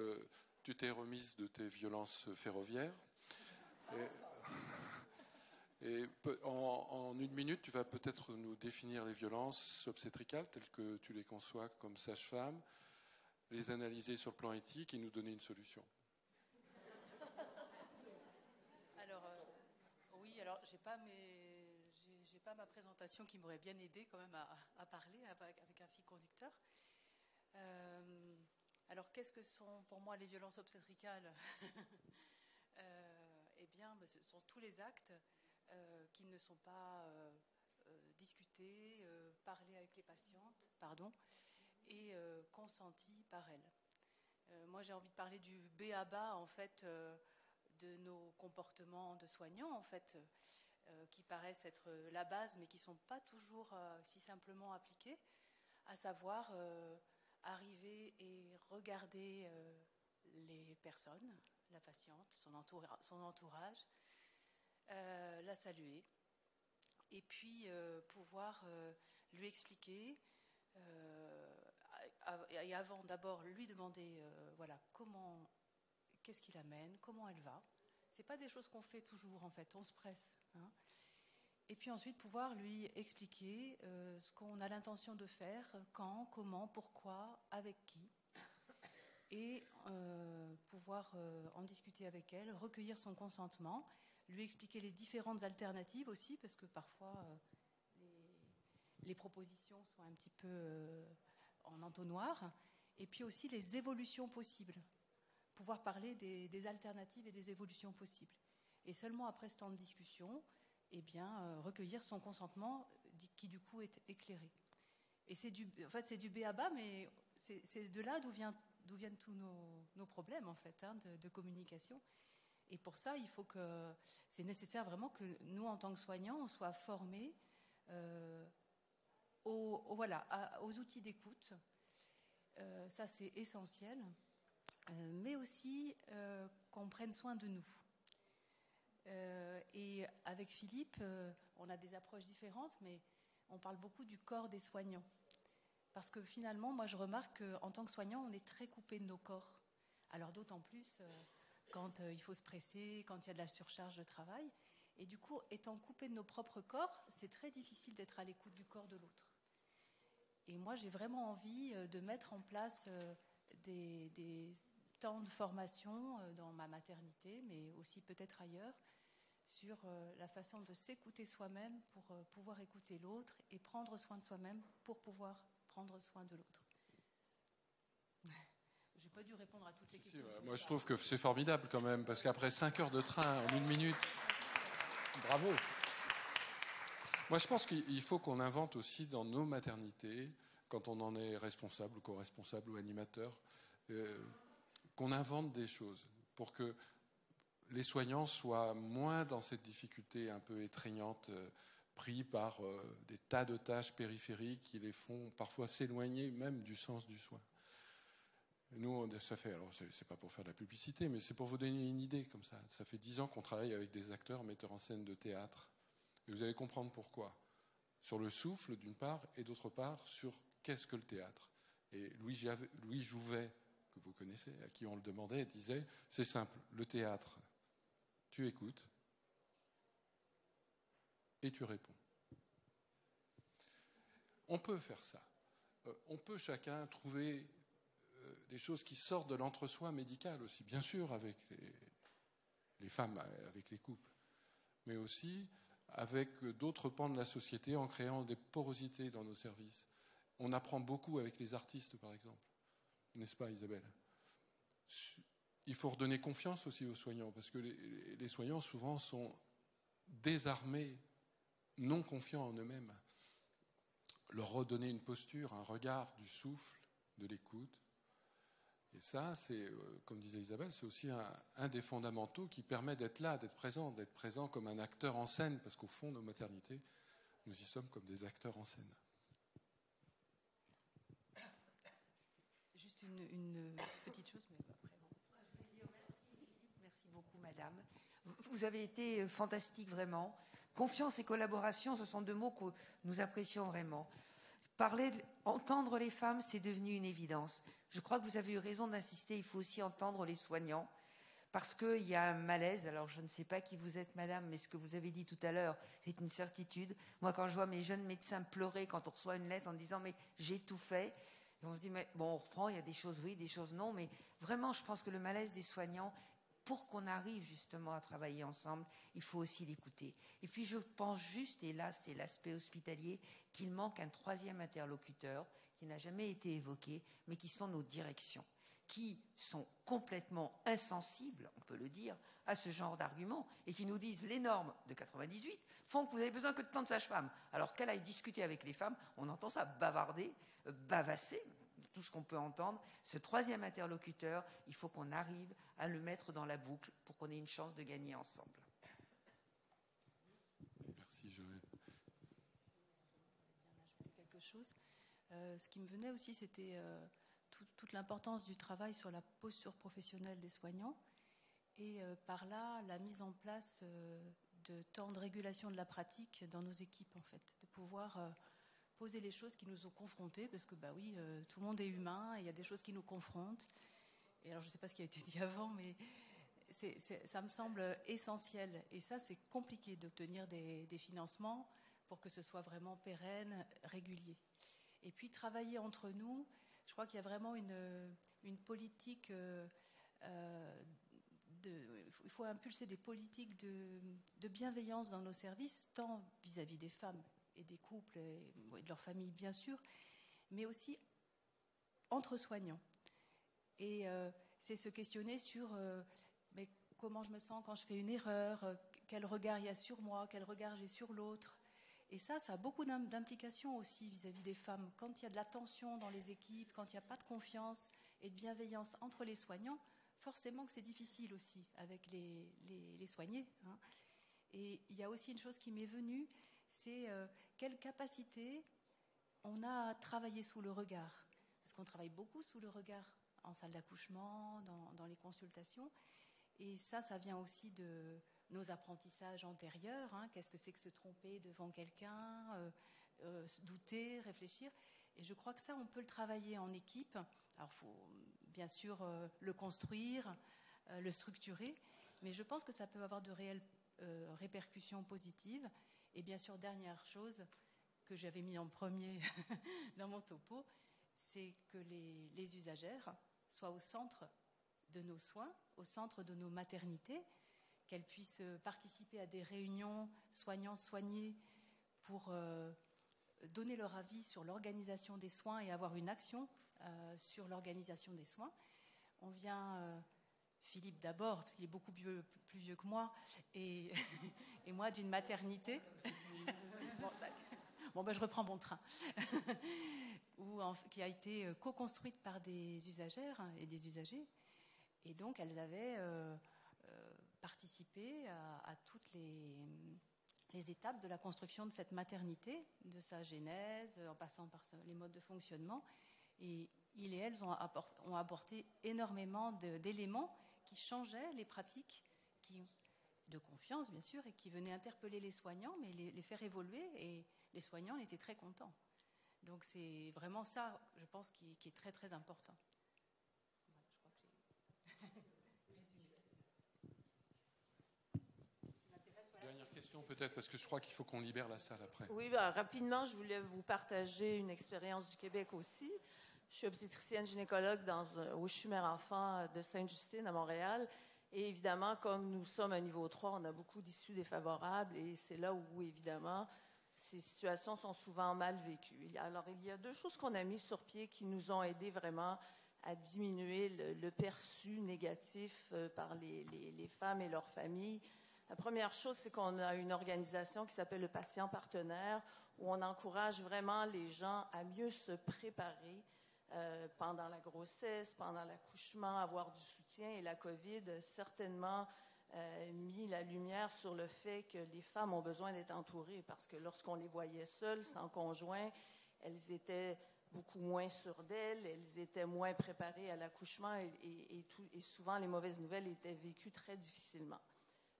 tu t'es remise de tes violences ferroviaires. Et en 1 minute, tu vas peut-être nous définir les violences obstétricales telles que tu les conçois comme sage-femme, les analyser sur le plan éthique et nous donner une solution. Alors, j'ai pas ma présentation qui m'aurait bien aidé quand même à parler avec un fil conducteur. Alors, qu'est-ce que sont pour moi les violences obstétricales? Eh bien, ce sont tous les actes qui ne sont pas discutés, parlés avec les patientes, et consentis par elles. Moi, j'ai envie de parler du b.a.-ba, en fait, de nos comportements de soignants, en fait, qui paraissent être la base, mais qui ne sont pas toujours si simplement appliqués, à savoir arriver et regarder les personnes, la patiente, son entourage, la saluer, et puis pouvoir lui expliquer, et avant d'abord lui demander qu'est-ce qui l'amène, comment elle va. C'est pas des choses qu'on fait toujours, en fait, on se presse. Et puis ensuite pouvoir lui expliquer ce qu'on a l'intention de faire, quand, comment, pourquoi, avec qui, et pouvoir en discuter avec elle, recueillir son consentement, lui expliquer les différentes alternatives aussi, parce que parfois les propositions sont un petit peu en entonnoir, et puis aussi les évolutions possibles, pouvoir parler des alternatives et des évolutions possibles. Et seulement après ce temps de discussion, recueillir son consentement qui du coup est éclairé. Et c'est en fait, c'est du b.a.-ba, mais c'est de là d'où viennent tous nos problèmes, en fait, hein, de communication. Et pour ça, c'est nécessaire vraiment que nous, en tant que soignants, on soit formés aux outils d'écoute. Ça, c'est essentiel. Mais aussi qu'on prenne soin de nous. Et avec Philippe, on a des approches différentes, mais on parle beaucoup du corps des soignants. Parce que finalement, moi, je remarque qu'en tant que soignant, on est très coupé de nos corps. Alors d'autant plus quand il faut se presser, quand il y a de la surcharge de travail. Et du coup, étant coupé de nos propres corps, c'est très difficile d'être à l'écoute du corps de l'autre. Et moi, j'ai vraiment envie de mettre en place des temps de formation dans ma maternité, mais aussi peut-être ailleurs, sur la façon de s'écouter soi-même pour pouvoir écouter l'autre et prendre soin de soi-même pour pouvoir prendre soin de l'autre. Je n'ai pas dû répondre à toutes les questions. Moi, je trouve que c'est formidable quand même, parce qu'après 5 heures de train en 1 minute, bravo. Moi, je pense qu'il faut qu'on invente aussi dans nos maternités, quand on en est responsable ou co-responsable ou animateur, qu'on invente des choses pour que les soignants soient moins dans cette difficulté un peu étreignante, pris par des tas de tâches périphériques qui les font parfois s'éloigner même du sens du soin. Nous, ça fait, alors c'est pas pour faire de la publicité, mais c'est pour vous donner une idée comme ça. Ça fait 10 ans qu'on travaille avec des acteurs, metteurs en scène de théâtre. Et vous allez comprendre pourquoi. Sur le souffle, d'une part, et d'autre part, sur qu'est-ce que le théâtre. Et Louis Jouvet, que vous connaissez, à qui on le demandait, disait, c'est simple, le théâtre, tu écoutes et tu réponds. On peut faire ça. On peut chacun trouver des choses qui sortent de l'entre-soi médical aussi, bien sûr avec les femmes, avec les couples, mais aussi avec d'autres pans de la société en créant des porosités dans nos services. On apprend beaucoup avec les artistes, par exemple. N'est-ce pas, Isabelle ? Il faut redonner confiance aussi aux soignants, parce que les soignants, souvent, sont désarmés, non confiants en eux-mêmes. Leur redonner une posture, un regard, du souffle, de l'écoute. Et ça, c'est, comme disait Isabelle, c'est aussi un des fondamentaux qui permet d'être là, d'être présent comme un acteur en scène, parce qu'au fond, nos maternités, nous y sommes comme des acteurs en scène. Juste une petite chose, mais après, non. Je vais dire merci, Philippe, merci beaucoup, madame. Vous avez été fantastique, vraiment. Confiance et collaboration, ce sont 2 mots que nous apprécions vraiment. Entendre les femmes, c'est devenu une évidence. Je crois que vous avez eu raison d'insister, il faut aussi entendre les soignants, parce qu'il y a un malaise. Alors, je ne sais pas qui vous êtes, madame, mais ce que vous avez dit tout à l'heure, c'est une certitude. Moi, quand je vois mes jeunes médecins pleurer quand on reçoit une lettre en disant « mais j'ai tout fait », et on se dit « mais bon, on reprend, il y a des choses oui, des choses non », mais vraiment, je pense que le malaise des soignants, pour qu'on arrive justement à travailler ensemble, il faut aussi l'écouter. Et puis, je pense juste, et là, c'est l'aspect hospitalier, qu'il manque un 3e interlocuteur qui n'a jamais été évoqué, mais qui sont nos directions, qui sont complètement insensibles, on peut le dire, à ce genre d'arguments, et qui nous disent les normes de 98 font que vous avez besoin que de tant de sages-femmes. Alors qu'elle aille discuter avec les femmes, on entend ça bavarder, bavasser, tout ce qu'on peut entendre. Ce 3e interlocuteur, il faut qu'on arrive à le mettre dans la boucle pour qu'on ait une chance de gagner ensemble. Merci, Joël. Quelque chose. Ce qui me venait aussi, c'était toute l'importance du travail sur la posture professionnelle des soignants et par là, la mise en place de temps de régulation de la pratique dans nos équipes, en fait, de pouvoir poser les choses qui nous ont confrontés, parce que, bah oui, tout le monde est humain, et il y a des choses qui nous confrontent. Et alors, je ne sais pas ce qui a été dit avant, mais ça me semble essentiel. Et ça, c'est compliqué d'obtenir des financements pour que ce soit vraiment pérenne, régulier. Et puis, travailler entre nous, je crois qu'il y a vraiment une politique... il faut impulser des politiques de bienveillance dans nos services, tant vis-à-vis des femmes et des couples et de leurs familles, bien sûr, mais aussi entre soignants. Et c'est se questionner sur mais comment je me sens quand je fais une erreur, quel regard il y a sur moi, quel regard j'ai sur l'autre. Et ça a beaucoup d'implications aussi vis-à-vis des femmes. Quand il y a de la tension dans les équipes, quand il n'y a pas de confiance et de bienveillance entre les soignants, forcément que c'est difficile aussi avec les soignés. Hein. Et il y a aussi une chose qui m'est venue, c'est quelle capacité on a à travailler sous le regard. Parce qu'on travaille beaucoup sous le regard en salle d'accouchement, dans les consultations. Et ça vient aussi de nos apprentissages antérieurs. Hein. Qu'est-ce que c'est que se tromper devant quelqu'un, douter, réfléchir. Et je crois que ça, on peut le travailler en équipe. Alors, il faut bien sûr le construire, le structurer. Mais je pense que ça peut avoir de réelles répercussions positives. Et bien sûr, dernière chose que j'avais mis en premier dans mon topo, c'est que les usagères soient au centre de nos soins, au centre de nos maternités, qu'elles puissent participer à des réunions soignants-soignés pour donner leur avis sur l'organisation des soins et avoir une action sur l'organisation des soins. On vient, Philippe d'abord, parce qu'il est beaucoup plus vieux que moi, et moi d'une maternité. Bon, je reprends mon train. Qui a été co-construite par des usagères et des usagers. Et donc, elles avaient participé à toutes les étapes de la construction de cette maternité, de sa genèse, en passant par les modes de fonctionnement. Et ils et elles ont apporté énormément d'éléments qui changeaient les pratiques de confiance, bien sûr, et qui venaient interpeller les soignants, mais les faire évoluer. Et les soignants étaient très contents. Donc c'est vraiment ça, je pense, qui est très très important. Dernière question peut-être, parce que je crois qu'il faut qu'on libère la salle après. Oui, rapidement, je voulais vous partager une expérience du Québec aussi. Je suis obstétricienne gynécologue au CHU Mère-Enfant de Sainte-Justine à Montréal. Et évidemment, comme nous sommes à niveau 3, on a beaucoup d'issues défavorables et c'est là où, évidemment, ces situations sont souvent mal vécues. Alors, il y a deux choses qu'on a mises sur pied qui nous ont aidés vraiment à diminuer le perçu négatif par les femmes et leurs familles. La première chose, c'est qu'on a une organisation qui s'appelle le patient partenaire, où on encourage vraiment les gens à mieux se préparer pendant la grossesse, pendant l'accouchement, avoir du soutien. Et la COVID a certainement mis la lumière sur le fait que les femmes ont besoin d'être entourées, parce que lorsqu'on les voyait seules, sans conjoint, elles étaient beaucoup moins sûres d'elles, elles étaient moins préparées à l'accouchement et souvent les mauvaises nouvelles étaient vécues très difficilement.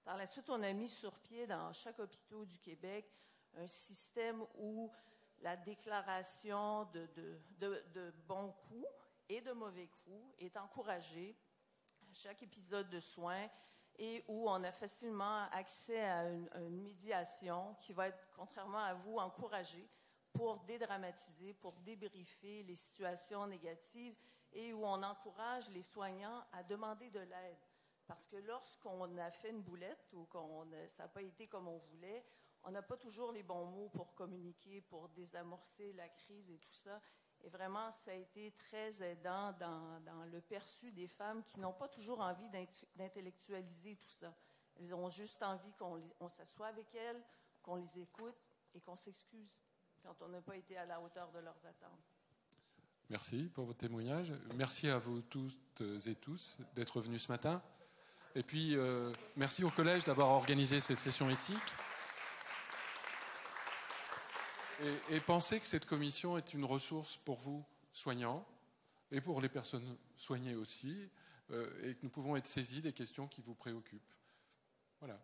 Par la suite, on a mis sur pied dans chaque hôpital du Québec un système où la déclaration de bons coups et de mauvais coups est encouragée à chaque épisode de soins et où on a facilement accès à une médiation qui va être, contrairement à vous, encouragée pour dédramatiser, pour débriefer les situations négatives et où on encourage les soignants à demander de l'aide. Parce que lorsqu'on a fait une boulette ou ça n'a pas été comme on voulait, on n'a pas toujours les bons mots pour communiquer, pour désamorcer la crise et tout ça. Et vraiment, ça a été très aidant dans le perçu des femmes qui n'ont pas toujours envie d'intellectualiser tout ça. Elles ont juste envie qu'on s'assoie avec elles, qu'on les écoute et qu'on s'excuse quand on n'a pas été à la hauteur de leurs attentes. Merci pour votre témoignage. Merci à vous toutes et tous d'être venus ce matin. Et puis, merci au collège d'avoir organisé cette session éthique. Et pensez que cette commission est une ressource pour vous, soignants, et pour les personnes soignées aussi, et que nous pouvons être saisis des questions qui vous préoccupent. Voilà.